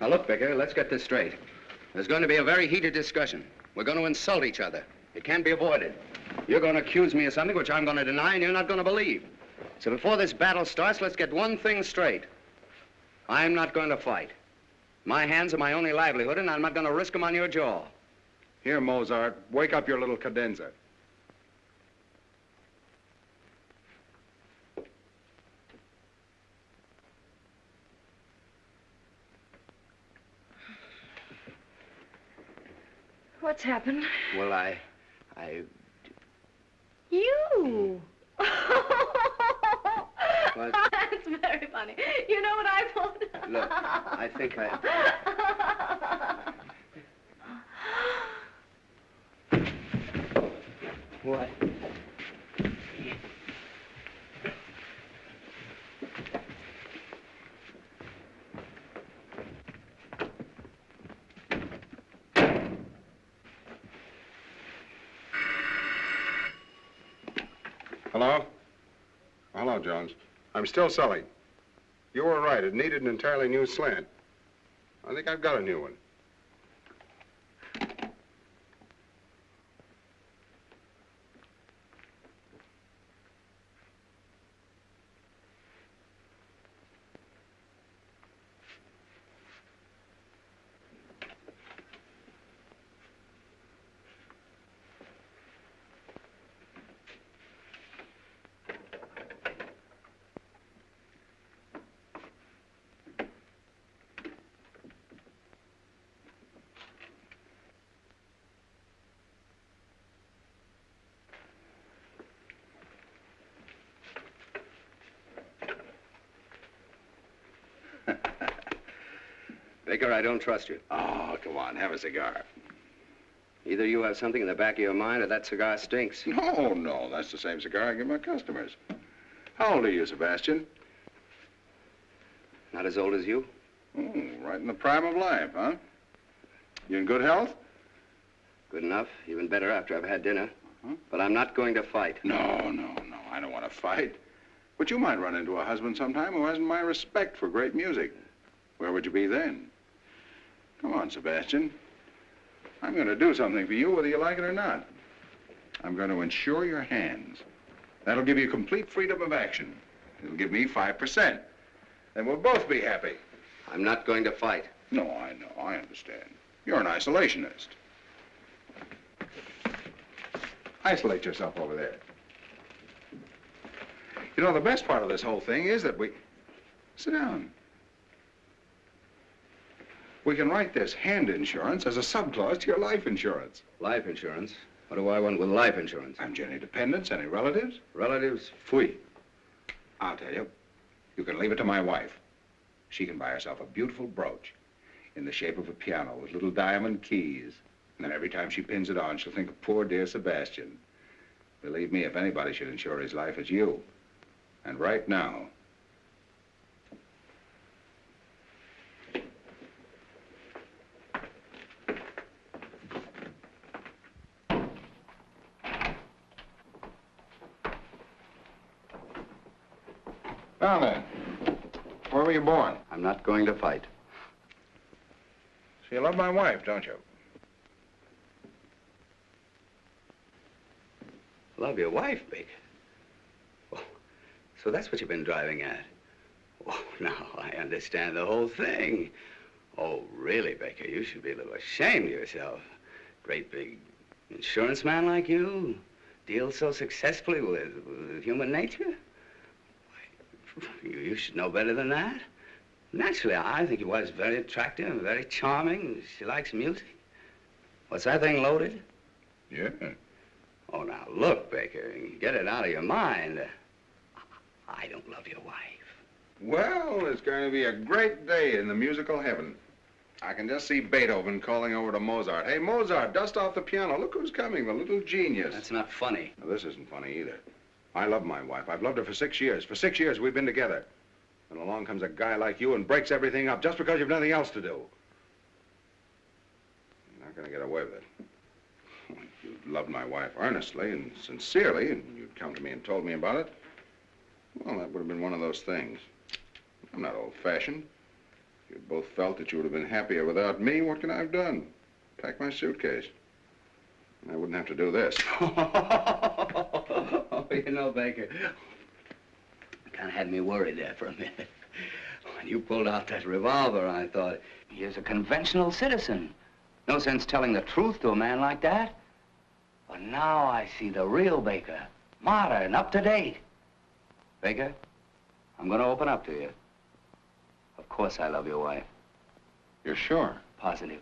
Now, look, Vicar, let's get this straight. There's going to be a very heated discussion. We're going to insult each other. It can't be avoided. You're going to accuse me of something which I'm going to deny and you're not going to believe. So before this battle starts, let's get one thing straight. I'm not going to fight. My hands are my only livelihood, and I'm not going to risk them on your jaw. Here, Mozart, wake up your little cadenza. What's happened? Well, I... You! What? That's very funny. You know what I thought? Look, I think I... What? Hello? Hello, Jones. I'm still selling. You were right. It needed an entirely new slant. I think I've got a new one. Baker, I don't trust you. Oh, come on. Have a cigar. Either you have something in the back of your mind or that cigar stinks. No, no. That's the same cigar I give my customers. How old are you, Sebastian? Not as old as you? Oh, right in the prime of life, huh? You in good health? Good enough. Even better after I've had dinner. But I'm not going to fight. No, no, no. I don't want to fight. But you might run into a husband sometime who hasn't my respect for great music. Where would you be then? Come on, Sebastian. I'm going to do something for you whether you like it or not. I'm going to insure your hands. That'll give you complete freedom of action. It'll give me 5%. Then we'll both be happy. I'm not going to fight. No, I know. I understand. You're an isolationist. Isolate yourself over there. You know, the best part of this whole thing is that we... Sit down. We can write this hand insurance as a subclause to your life insurance. Life insurance? What do I want with life insurance? Haven't you any dependents, any relatives? Relatives? Fui. I'll tell you. You can leave it to my wife. She can buy herself a beautiful brooch in the shape of a piano with little diamond keys. And then every time she pins it on, she'll think of poor dear Sebastian. Believe me, if anybody should insure his life, it's you. And right now. Now then, where were you born? I'm not going to fight. So you love my wife, don't you? Love your wife, Baker? Oh, so that's what you've been driving at. Oh, now I understand the whole thing. Oh, really, Baker, you should be a little ashamed of yourself. Great big insurance man like you deals so successfully with human nature. You should know better than that. Naturally, I think your wife's very attractive and very charming. She likes music. What's that thing loaded? Yeah. Oh, now, look, Baker, get it out of your mind. I don't love your wife. Well, it's going to be a great day in the musical heaven. I can just see Beethoven calling over to Mozart. Hey, Mozart, dust off the piano. Look who's coming, the little genius. That's not funny. Now, this isn't funny either. I love my wife. I've loved her for 6 years. For 6 years, we've been together. And along comes a guy like you and breaks everything up just because you've nothing else to do. You're not going to get away with it. If you'd loved my wife earnestly and sincerely, and you'd come to me and told me about it, well, that would have been one of those things. I'm not old-fashioned. If you both felt that you would have been happier without me, what can I have done? Pack my suitcase. And I wouldn't have to do this. Oh, you know, Baker, you kind of had me worried there for a minute. When you pulled out that revolver, I thought, here's a conventional citizen. No sense telling the truth to a man like that. But now I see the real Baker, modern, up to date. Baker, I'm going to open up to you. Of course I love your wife. You're sure? Positive.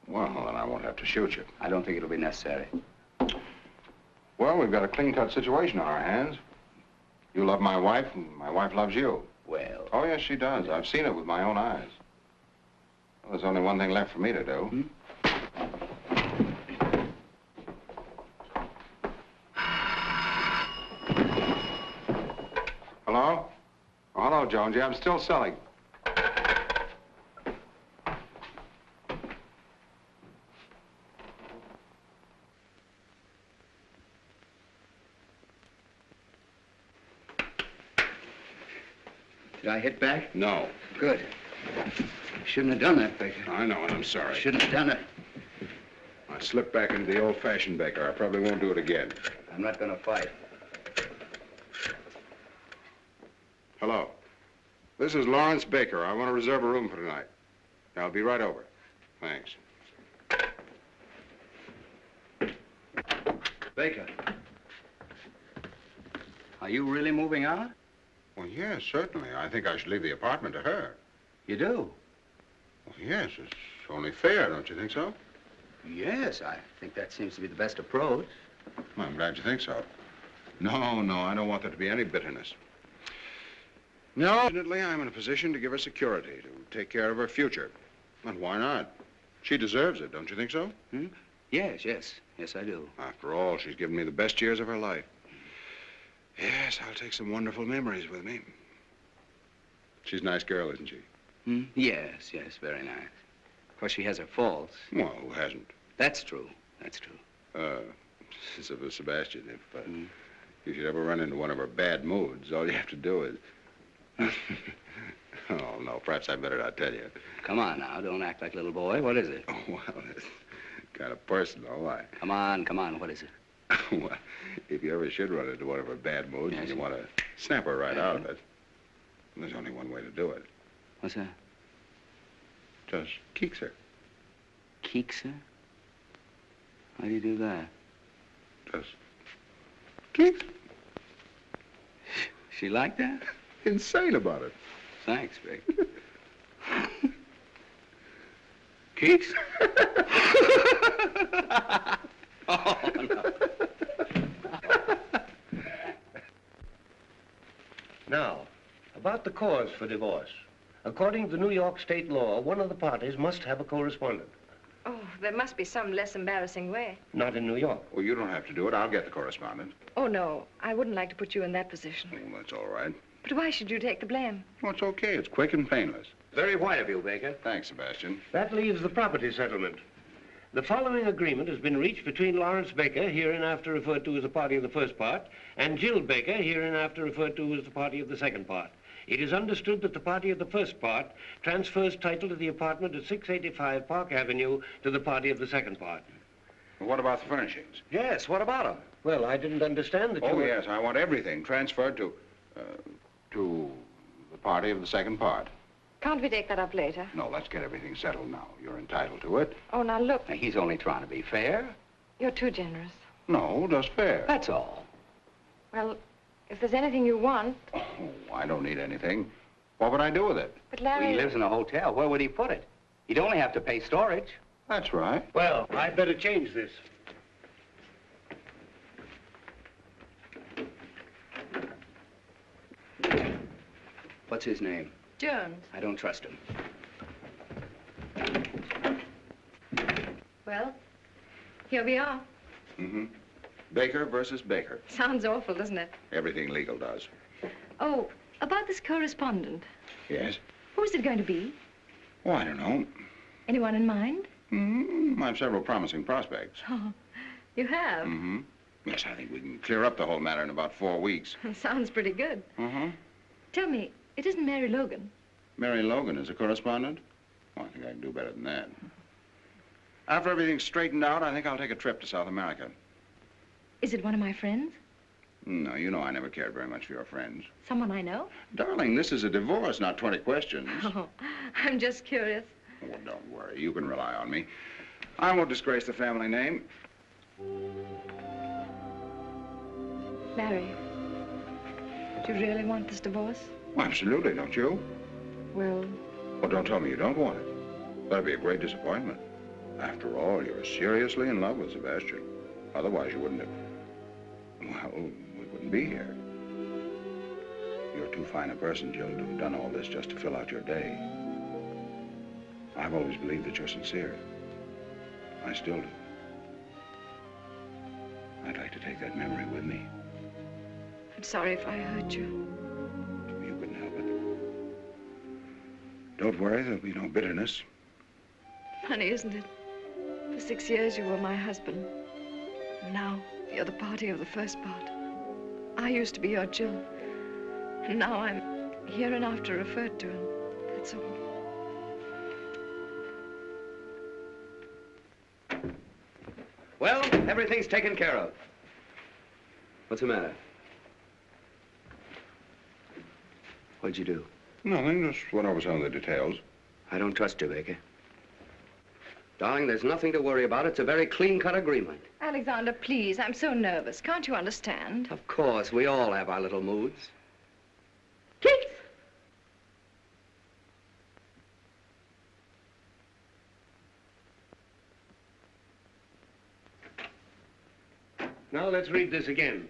Well, then I won't have to shoot you. I don't think it'll be necessary. Well, we've got a clean-cut situation on our hands. You love my wife, and my wife loves you. Well... Oh, yes, she does. I've seen it with my own eyes. Well, there's only one thing left for me to do. Hello? Oh, hello, Jonesy. I'm still selling. Did I hit back? No. Good. Shouldn't have done that, Baker. I know, and I'm sorry. Shouldn't have done it. I slipped back into the old-fashioned Baker. I probably won't do it again. I'm not going to fight. Hello. This is Lawrence Baker. I want to reserve a room for tonight. I'll be right over. Thanks. Baker. Are you really moving out? Well, yes, certainly. I think I should leave the apartment to her. You do? Well, yes, it's only fair, don't you think so? Yes, I think that seems to be the best approach. Well, I'm glad you think so. No, I don't want there to be any bitterness. No, fortunately, I'm in a position to give her security, to take care of her future. And why not? She deserves it, don't you think so? Hmm? Yes, I do. After all, she's given me the best years of her life. Yes, I'll take some wonderful memories with me. She's a nice girl, isn't she? Hmm? Yes, very nice. Of course, she has her faults. Well, who hasn't? That's true. Sebastian, if you should ever run into one of her bad moods, all you have to do is... Oh, no, perhaps I better not tell you. Come on now, don't act like a little boy. What is it? Oh, well, it's kind of personal. Why? Come on, what is it? Well, if you ever should run into one of her bad moods and you want to snap her right out of it, there's only one way to do it. What's that? Just keeks her. Keeks her? How do you do that? Just keeks. She like that? Insane about it. Thanks, Vic. Keeks? Oh, no. Now, about the cause for divorce. According to New York state law, one of the parties must have a correspondent. Oh, there must be some less embarrassing way. Not in New York. Well, you don't have to do it. I'll get the correspondent. Oh, no. I wouldn't like to put you in that position. Well, that's all right. But why should you take the blame? Well, it's okay. It's quick and painless. Very white of you, Baker. Thanks, Sebastian. That leaves the property settlement. The following agreement has been reached between Lawrence Baker, hereinafter referred to as a party of the first part, and Jill Baker, hereinafter referred to as the party of the second part. It is understood that the party of the first part transfers title to the apartment at 685 Park Avenue to the party of the second part. Well, what about the furnishings? Yes, what about them? Well, I didn't understand that you Oh, were... yes, I want everything transferred to the party of the second part. Can't we take that up later? No, let's get everything settled now. You're entitled to it. Oh, now look, Now, he's only trying to be fair. you're too generous. No, just fair. That's all. Well, if there's anything you want... Oh, I don't need anything. What would I do with it? But Larry... Well, he lives in a hotel. Where would he put it? He'd only have to pay storage. That's right. Well, I'd better change this. What's his name? Jones. I don't trust him. Well, here we are. Mm-hmm. Baker versus Baker. Sounds awful, doesn't it? Everything legal does. Oh, about this correspondent. Yes? Who's it going to be? Oh, I don't know. Anyone in mind? Mm-hmm. I have several promising prospects. Oh, you have? Mm-hmm. Yes, I think we can clear up the whole matter in about 4 weeks. Sounds pretty good. Mm-hmm. Tell me, it isn't Mary Logan. Mary Logan is a correspondent? Oh, I think I can do better than that. After everything's straightened out, I think I'll take a trip to South America. Is it one of my friends? No, you know I never cared very much for your friends. Someone I know? Darling, this is a divorce, not 20 questions. Oh, I'm just curious. Well, don't worry. You can rely on me. I won't disgrace the family name. Larry, do you really want this divorce? Well, absolutely, don't you? Well, Well, don't tell me you don't want it. That'd be a great disappointment. After all, you're seriously in love with Sebastian. Otherwise, you wouldn't have... Well, we wouldn't be here. You're too fine a person, Jill, to have done all this just to fill out your day. I've always believed that you're sincere. I still do. I'd like to take that memory with me. I'm sorry if I hurt you. You couldn't help it. Don't worry, there'll be no bitterness. Funny, isn't it? For 6 years, you were my husband. And now, you're the party of the first part. I used to be your Jill. And now I'm hereinafter referred to, and that's all. Well, everything's taken care of. What's the matter? What'd you do? Nothing, just went over some of the details. I don't trust you, Baker. Darling, there's nothing to worry about. It's a very clean-cut agreement. Alexander, please, I'm so nervous. Can't you understand? Of course, we all have our little moods. Keith! Now let's read this again.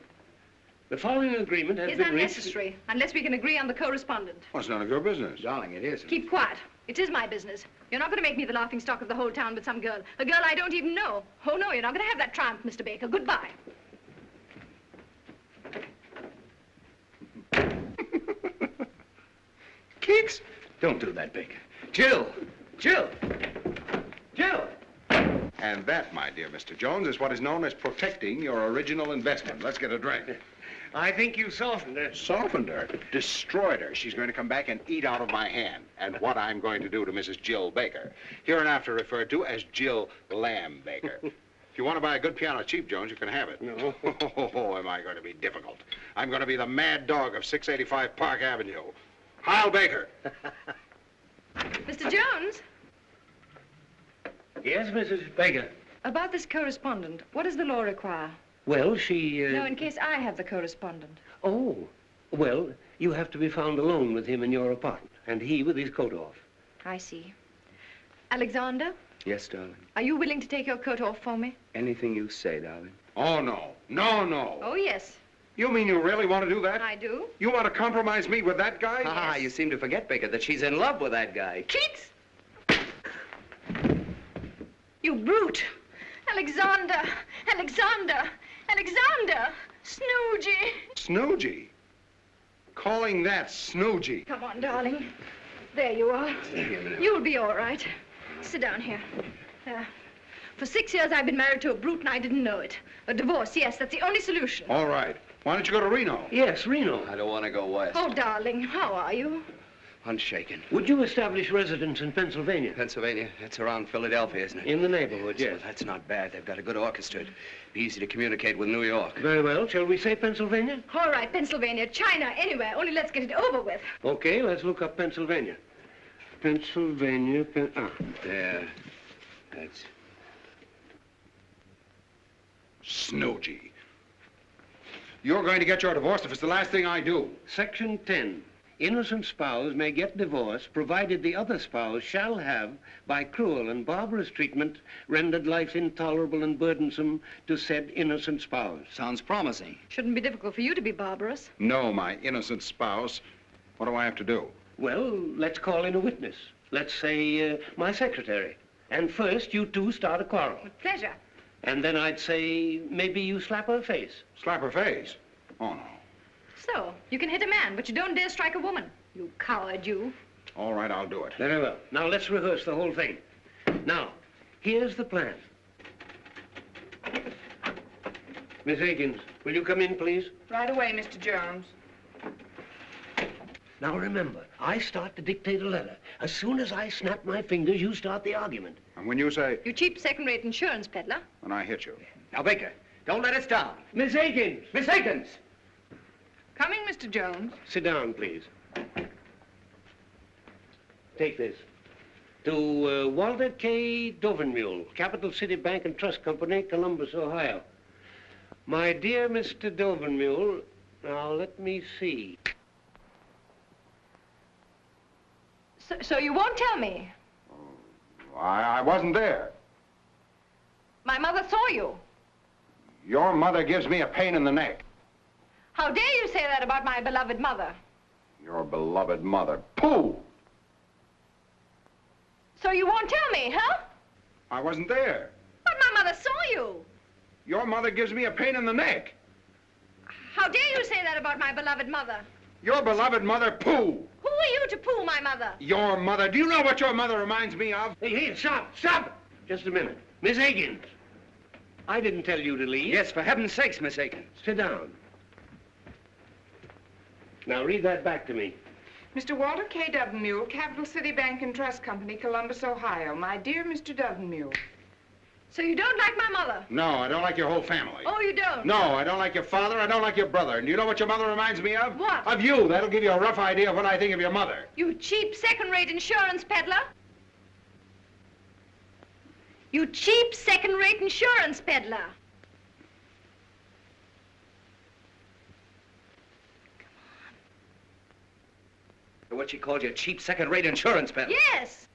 The following agreement has Is been reached... unnecessary, unless we can agree on the correspondent. Well, it's none of your business. Darling, it isn't. Keep quiet. It is my business. You're not going to make me the laughingstock of the whole town with some girl. A girl I don't even know. Oh, no, you're not going to have that triumph, Mr. Baker. Goodbye. Kicks? Don't do that, Baker. Jill! Jill! Jill! And that, my dear Mr. Jones, is what is known as protecting your original investment. Let's get a drink. I think you softened her. Softened her, destroyed her. She's going to come back and eat out of my hand. And what I'm going to do to Mrs. Jill Baker, hereinafter referred to as Jill Lamb Baker. If you want to buy a good piano cheap, Jones, you can have it. No. Oh, am I going to be difficult? I'm going to be the mad dog of 685 Park Avenue. Heil Baker. Mr. Jones? Yes, Mrs. Baker. About this correspondent, what does the law require? Well, she... No, in case I have the correspondent. Oh, well, you have to be found alone with him in your apartment, and he with his coat off. I see. Alexander, Yes, darling. are you willing to take your coat off for me? Anything you say, darling. Oh, no. No, no. Oh, yes, You mean you really want to do that? I do. You want to compromise me with that guy? Ah, you seem to forget, Baker, that she's in love with that guy. Keats! You brute! Alexander! Alexander! Alexander! Snoogey! Snoogey? Calling that Snoogey? Come on, darling. There you are. Stay here a minute. You'll be all right. Sit down here. For 6 years, I've been married to a brute and I didn't know it. A divorce, yes, that's the only solution. All right. Why don't you go to Reno? Yes, Reno. I don't want to go west. Oh, darling, how are you? Unshaken. Would you establish residence in Pennsylvania? Pennsylvania? It's around Philadelphia, isn't it? In the neighborhood, yes. Well, that's not bad. They've got a good orchestra. It'd be easy to communicate with New York. Very well. Shall we say Pennsylvania? All right, Pennsylvania, China, anywhere. Only let's get it over with. Okay, let's look up Pennsylvania. Pennsylvania, There. That's... Snoogy. You're going to get your divorce if it's the last thing I do. Section 10. Innocent spouse may get divorced provided the other spouse shall have, by cruel and barbarous treatment, rendered life intolerable and burdensome to said innocent spouse. Sounds promising. Shouldn't be difficult for you to be barbarous. No, my innocent spouse. What do I have to do? Well, let's call in a witness. Let's say my secretary. And first, you two start a quarrel. With pleasure. And then I'd say maybe you slap her face. Slap her face? Oh, no. So, you can hit a man, but you don't dare strike a woman. You coward, you. All right, I'll do it. Very well. Now, let's rehearse the whole thing. Now, here's the plan. Miss Higgins, will you come in, please? Right away, Mr. Jones. Now, remember, I start to dictate a letter. As soon as I snap my fingers, you start the argument. And when you say... You cheap second-rate insurance peddler. When I hit you. Now, Baker, don't let us down. Miss Higgins! Miss Higgins! Coming, Mr. Jones. Sit down, please. Take this. To Walter K. Dovenmule, Capital City Bank and Trust Company, Columbus, Ohio. My dear Mr. Dovenmule, now let me see. So you won't tell me? I wasn't there. My mother saw you. Your mother gives me a pain in the neck. How dare you say that about my beloved mother? Your beloved mother. Pooh! So you won't tell me, huh? I wasn't there. But my mother saw you. Your mother gives me a pain in the neck. How dare you say that about my beloved mother? Your beloved mother. Pooh! Who are you to poo my mother? Your mother. Do you know what your mother reminds me of? Hey, stop! Just a minute. Miss Higgins, I didn't tell you to leave. Yes, for heaven's sakes, Miss Higgins. Sit down. Now, read that back to me. Mr. Walter K. Dovenmule, Capital City Bank and Trust Company, Columbus, Ohio. My dear Mr. Dovenmule. So you don't like my mother? No, I don't like your whole family. Oh, you don't? No, I don't like your father, I don't like your brother. And you know what your mother reminds me of? What? Of you. That'll give you a rough idea of what I think of your mother. You cheap second-rate insurance peddler. You cheap second-rate insurance peddler. What she called you, cheap second-rate insurance peddler. Yes.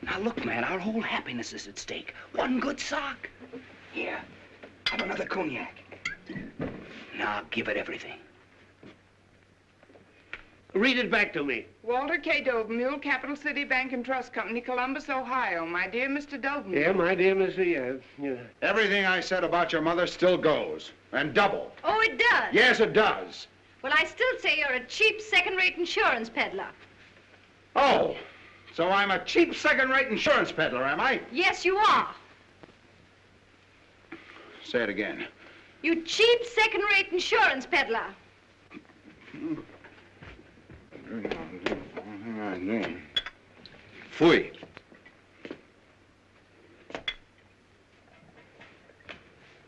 Now, look, man, our whole happiness is at stake. One good sock. Here, have another cognac. Now, give it everything. Read it back to me. Walter K. Dovenmule, Capital City Bank and Trust Company, Columbus, Ohio. My dear Mr. Dovenmule. Yeah, my dear Mr. Yeah. Everything I said about your mother still goes. And double. Oh, it does? Yes, it does. Well, I still say you're a cheap second-rate insurance peddler. Oh, so I'm a cheap second-rate insurance peddler, am I? Yes, you are. Say it again. You cheap second-rate insurance peddler. Fui.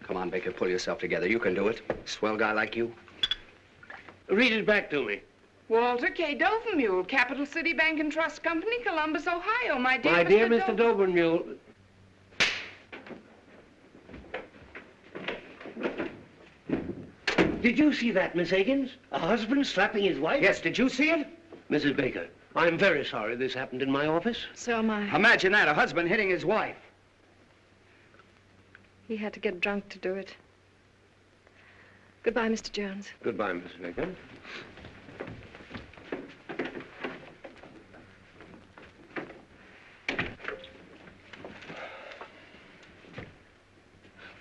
Come on, Baker, pull yourself together. You can do it. Swell guy like you. Read it back to me. Walter K. Dovenmule, Capital City Bank and Trust Company, Columbus, Ohio. My dear Mr. Dovenmule. Did you see that, Miss Higgins? A husband slapping his wife? Yes, did you see it? Mrs. Baker, I'm very sorry this happened in my office. So am I. Imagine that, a husband hitting his wife. He had to get drunk to do it. Goodbye, Mr. Jones. Goodbye, Mrs. Baker.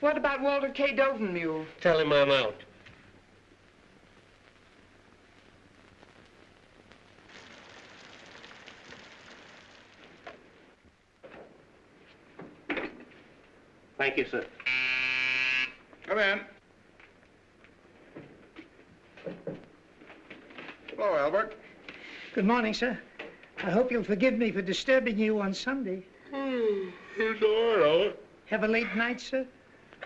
What about Walter K. Dovenmule? Tell him I'm out. Thank you, sir. Come in. Hello, Albert. Good morning, sir. I hope you'll forgive me for disturbing you on Sunday. It's all right, Albert. Have a late night, sir?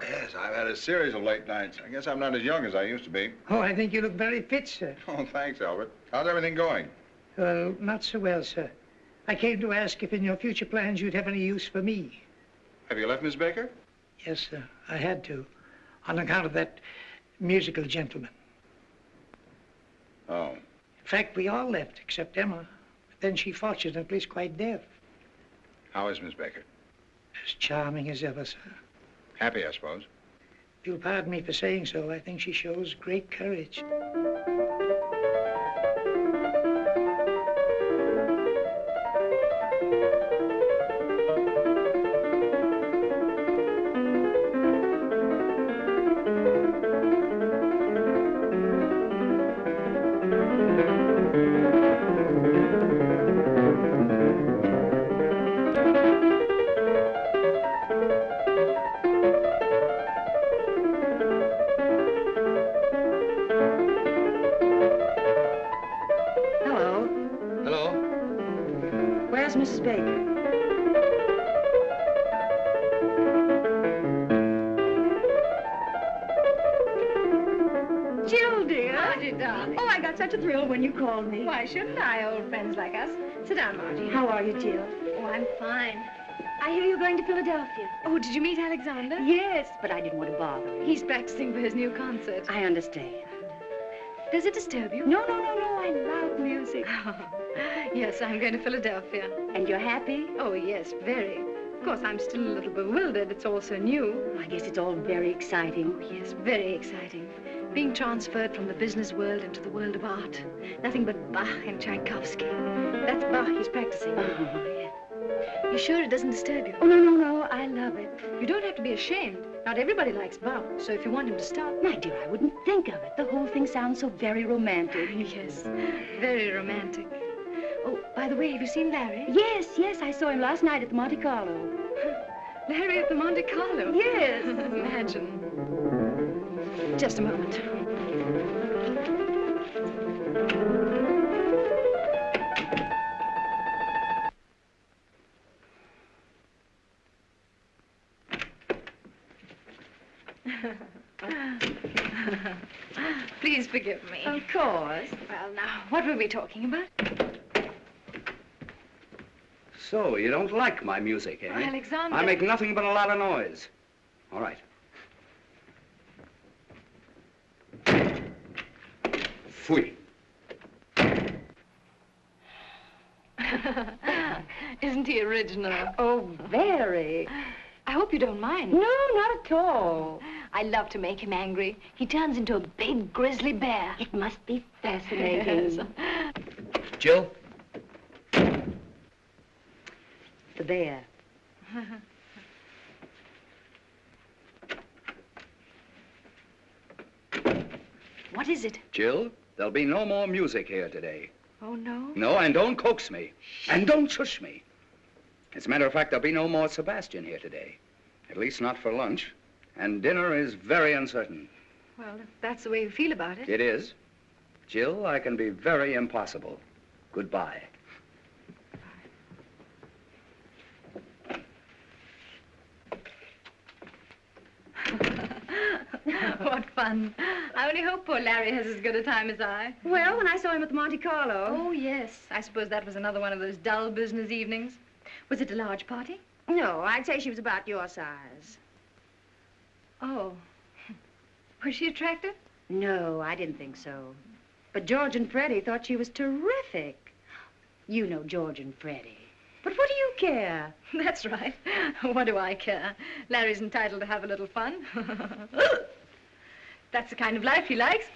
Yes, I've had a series of late nights. I guess I'm not as young as I used to be. Oh, I think you look very fit, sir. Oh, thanks, Albert. How's everything going? Well, not so well, sir. I came to ask if in your future plans you'd have any use for me. Have you left Miss Baker? Yes, sir. I had to, on account of that musical gentleman. Oh. In fact, we all left, except Emma. But then she fortunately is quite deaf. How is Miss Baker? As charming as ever, sir. Happy, I suppose. If you'll pardon me for saying so, I think she shows great courage. Mrs. Baker. Jill, dear. Margie, darling. Oh, I got such a thrill when you called me. Why shouldn't I, old friends like us? Sit down, Margie. How are you, Jill? Oh, I'm fine. I hear you're going to Philadelphia. Oh, did you meet Alexander? Yes, but I didn't want to bother him. He's practicing for his new concert. I understand. Does it disturb you? No. I love music. Yes, I'm going to Philadelphia. And you're happy? Oh, yes, very. Of course, I'm still a little bewildered. It's all so new. I guess it's all very exciting. Oh, yes, very exciting. Being transferred from the business world into the world of art. Nothing but Bach and Tchaikovsky. That's Bach he's practicing. Oh, yeah. You sure it doesn't disturb you? Oh, no. I love it. You don't have to be ashamed. Not everybody likes Bach, so if you want him to stop... My dear, I wouldn't think of it. The whole thing sounds so very romantic. Yes, very romantic. Oh, by the way, have you seen Larry? Yes, I saw him last night at the Monte Carlo. Larry at the Monte Carlo? Yes. Imagine. Just a moment. Please forgive me. Of course. Well, now, what were we talking about? So, you don't like my music, eh? Oh, Alexander. I make nothing but a lot of noise. All right. Fui. Isn't he original? Oh, very. I hope you don't mind. No, not at all. I love to make him angry. He turns into a big grizzly bear. It must be fascinating. Yes. Jill? The bear. What is it? Jill, there'll be no more music here today. Oh, no? No, and don't coax me. And don't shush me. As a matter of fact, there'll be no more Sebastian here today. At least not for lunch. And dinner is very uncertain. Well, if that's the way you feel about it. It is. Jill, I can be very impossible. Goodbye. What fun. I only hope poor Larry has as good a time as I. Well, when I saw him at the Monte Carlo. Oh, yes. I suppose that was another one of those dull business evenings. Was it a large party? No, I'd say she was about your size. Oh. Was she attractive? No, I didn't think so. But George and Freddie thought she was terrific. You know George and Freddie. But what do you care? That's right. What do I care? Larry's entitled to have a little fun. That's the kind of life he likes.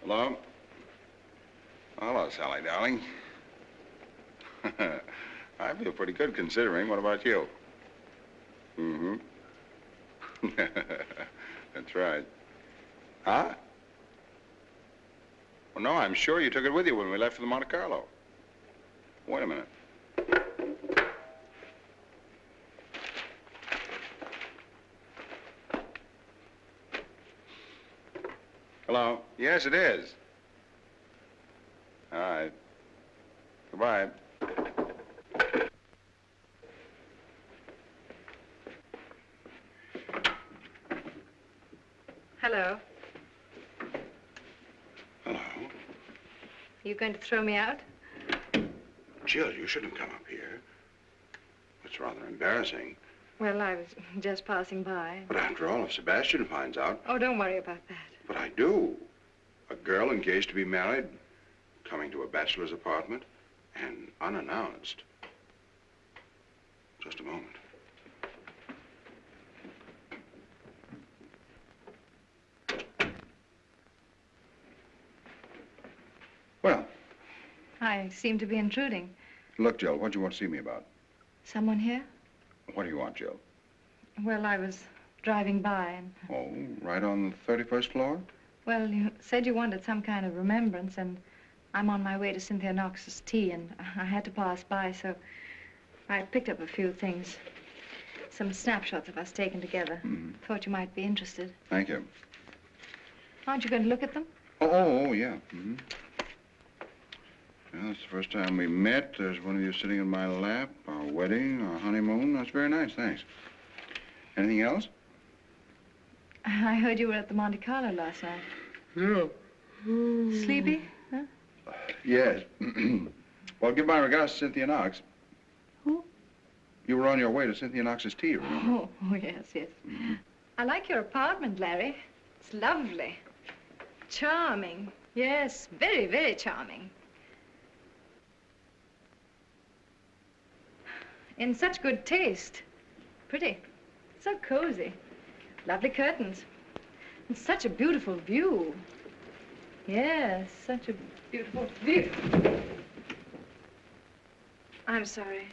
Hello? Hello, Sally, darling. I feel pretty good considering. What about you? Mm-hmm. That's right. Huh? Well, no, I'm sure you took it with you when we left for the Monte Carlo. Wait a minute. Hello? Yes, it is. All right. Goodbye. Hello. Hello. Are you going to throw me out? Jill, you shouldn't come up here. It's rather embarrassing. Well, I was just passing by. But after all, if Sebastian finds out... Oh, don't worry about that. But I do. A girl engaged to be married, coming to a bachelor's apartment, and unannounced. Just a moment. Well. I seem to be intruding. Look, Jill, what do you want to see me about? Someone here? What do you want, Jill? Well, I was driving by and... Oh, right on the 31st floor? Well, you said you wanted some kind of remembrance, and I'm on my way to Cynthia Knox's tea, and I had to pass by, so I picked up a few things. Some snapshots of us taken together. Thought you might be interested. Thank you. Aren't you going to look at them? Oh, yeah. Well, it's the first time we met. There's one of you sitting in my lap. Our wedding, our honeymoon. That's very nice, thanks. Anything else? I heard you were at the Monte Carlo last night. Yeah. Sleepy? Huh? Yes. Well, give my regards to Cynthia Knox. Who? You were on your way to Cynthia Knox's tea, remember? Oh, yes, yes. I like your apartment, Larry. It's lovely. Charming. Yes, very, very charming. In such good taste. Pretty. So cozy. Lovely curtains. And such a beautiful view. Yes, such a beautiful view. I'm sorry.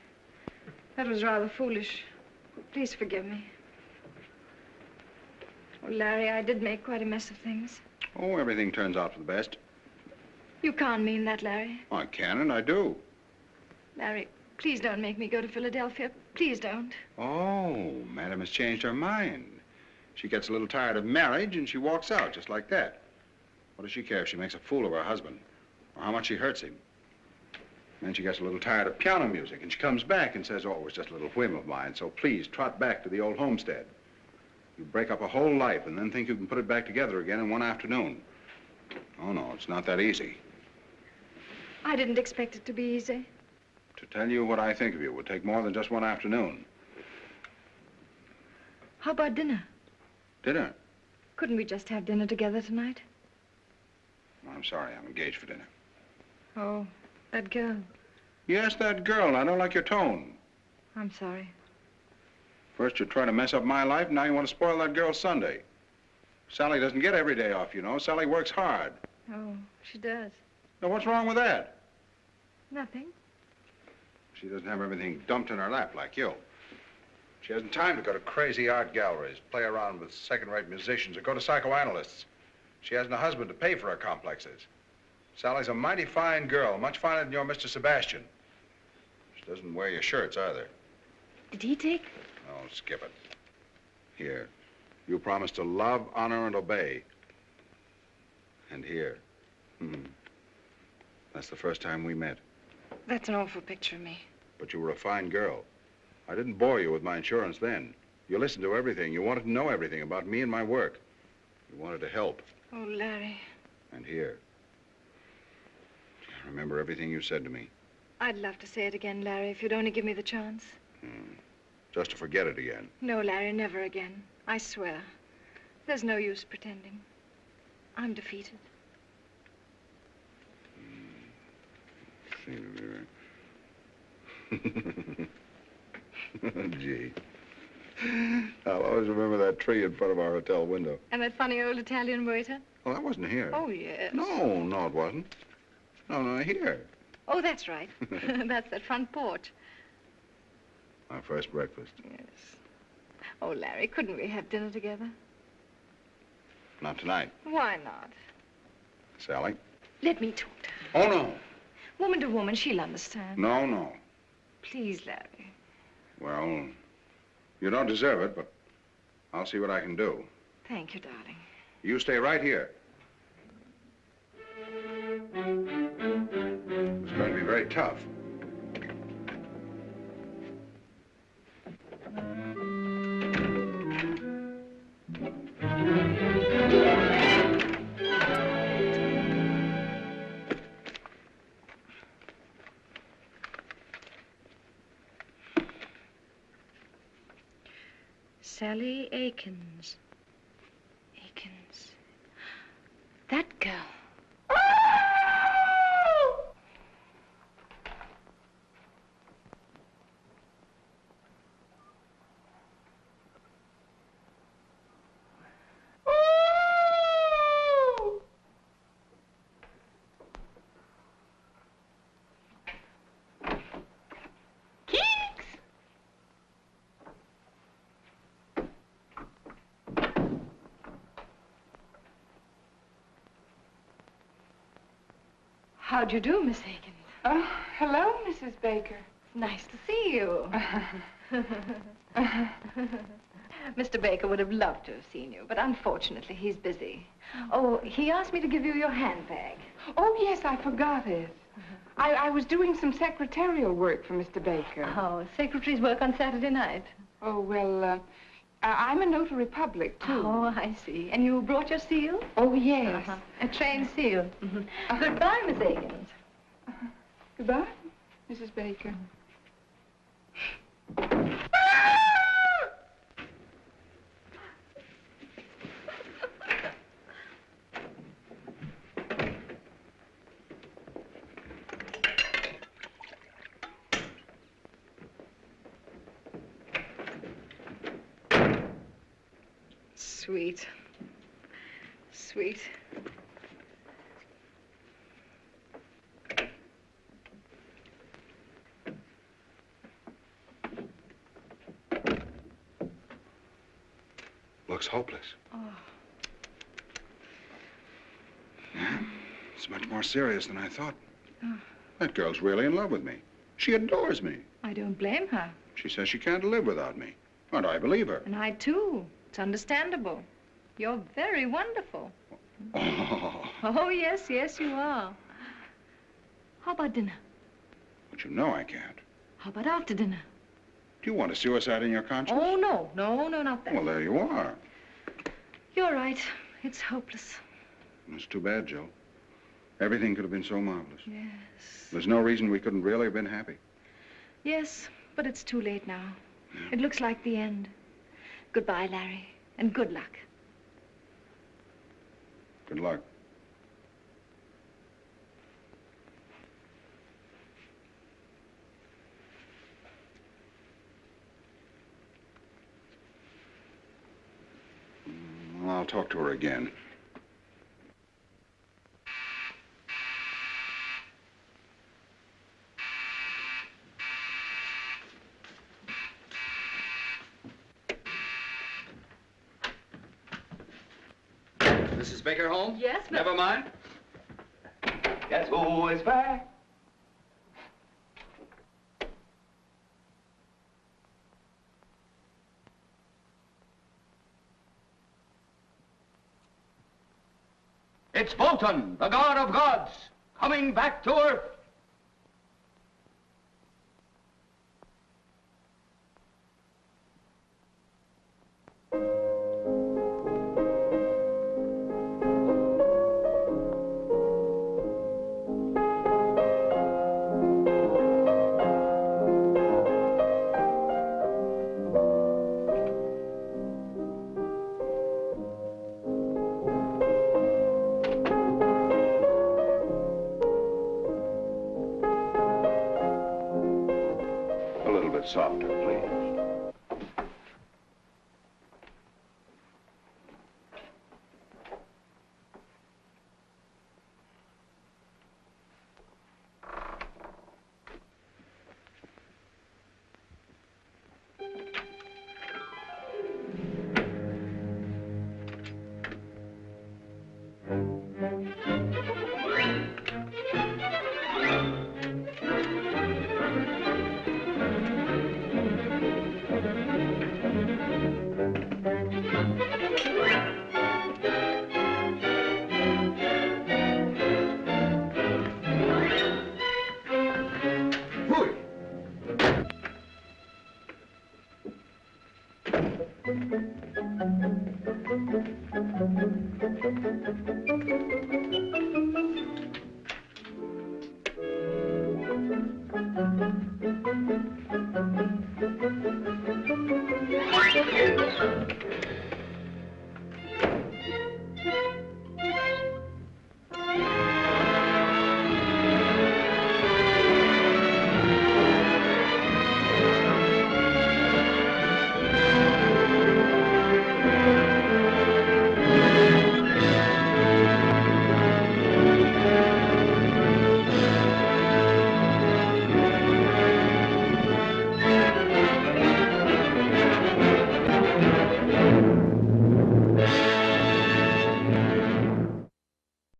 That was rather foolish. Please forgive me. Oh, Larry, I did make quite a mess of things. Oh, everything turns out for the best. You can't mean that, Larry. I can and I do. Larry, please don't make me go to Philadelphia. Please don't. Oh, Madam has changed her mind. She gets a little tired of marriage and she walks out just like that. What does she care if she makes a fool of her husband or how much she hurts him? Then she gets a little tired of piano music and she comes back and says, oh, it was just a little whim of mine, so please trot back to the old homestead. You break up a whole life and then think you can put it back together again in one afternoon. Oh, no, it's not that easy. I didn't expect it to be easy. To tell you what I think of you would take more than just one afternoon. How about dinner? Dinner? Couldn't we just have dinner together tonight? Well, I'm sorry, I'm engaged for dinner. Oh, that girl. Yes, that girl. I don't like your tone. I'm sorry. First you try to mess up my life, now you want to spoil that girl's Sunday. Sally doesn't get every day off, you know. Sally works hard. Oh, she does. Now, what's wrong with that? Nothing. She doesn't have everything dumped in her lap like you. She hasn't time to go to crazy art galleries, play around with second-rate musicians, or go to psychoanalysts. She hasn't a husband to pay for her complexes. Sally's a mighty fine girl, much finer than your Mr. Sebastian. She doesn't wear your shirts either. Did he take? Oh, skip it. Here, you promised to love, honor, and obey. And here, that's the first time we met. That's an awful picture of me. But you were a fine girl. I didn't bore you with my insurance then. You listened to everything. You wanted to know everything about me and my work. You wanted to help. Oh, Larry. And here. I remember everything you said to me. I'd love to say it again, Larry, if you'd only give me the chance. Just to forget it again. No, Larry, never again. I swear. There's no use pretending. I'm defeated. Gee. I'll always remember that tree in front of our hotel window. And that funny old Italian waiter? Oh, that wasn't here. Oh, yes. No, it wasn't. No, here. Oh, that's right. That's that front porch. Our first breakfast. Yes. Oh, Larry, couldn't we have dinner together? Not tonight. Why not? Sally? Let me talk to her. Oh, no. Woman to woman, she'll understand. No, no. Please, Larry. Well, you don't deserve it, but I'll see what I can do. Thank you, darling. You stay right here. It's going to be very tough. Sally Akins. Akins. That girl. How'd you do, Miss Akins? Oh, hello, Mrs. Baker. Nice to see you. Mr. Baker would have loved to have seen you, but unfortunately he's busy. Oh, he asked me to give you your handbag. Oh, yes, I forgot it. I was doing some secretarial work for Mr. Baker. Oh, secretaries work on Saturday night. Oh, well, I'm a notary public, too. Oh, I see. And you brought your seal? Oh, yes. A trained seal. Goodbye, Miss Akins. Goodbye, Mrs. Baker. Sweet. Sweet. Looks hopeless. Oh. Yeah, it's much more serious than I thought. Oh. That girl's really in love with me. She adores me. I don't blame her. She says she can't live without me. And I believe her. And I, too. It's understandable. You're very wonderful. Oh. Oh, yes, yes, you are. How about dinner? But you know I can't. How about after dinner? Do you want a suicide in your conscience? Oh, no. No, not that. Well, there you are. You're right. It's hopeless. It's too bad, Jill. Everything could have been so marvelous. Yes. There's no reason we couldn't really have been happy. Yes, but it's too late now. Yeah. It looks like the end. Goodbye, Larry, and good luck. Good luck. I'll talk to her again. Mrs. Baker home? Yes, but... Never mind. Guess who is back? It's Wotan, the god of gods, coming back to Earth. Softer, please.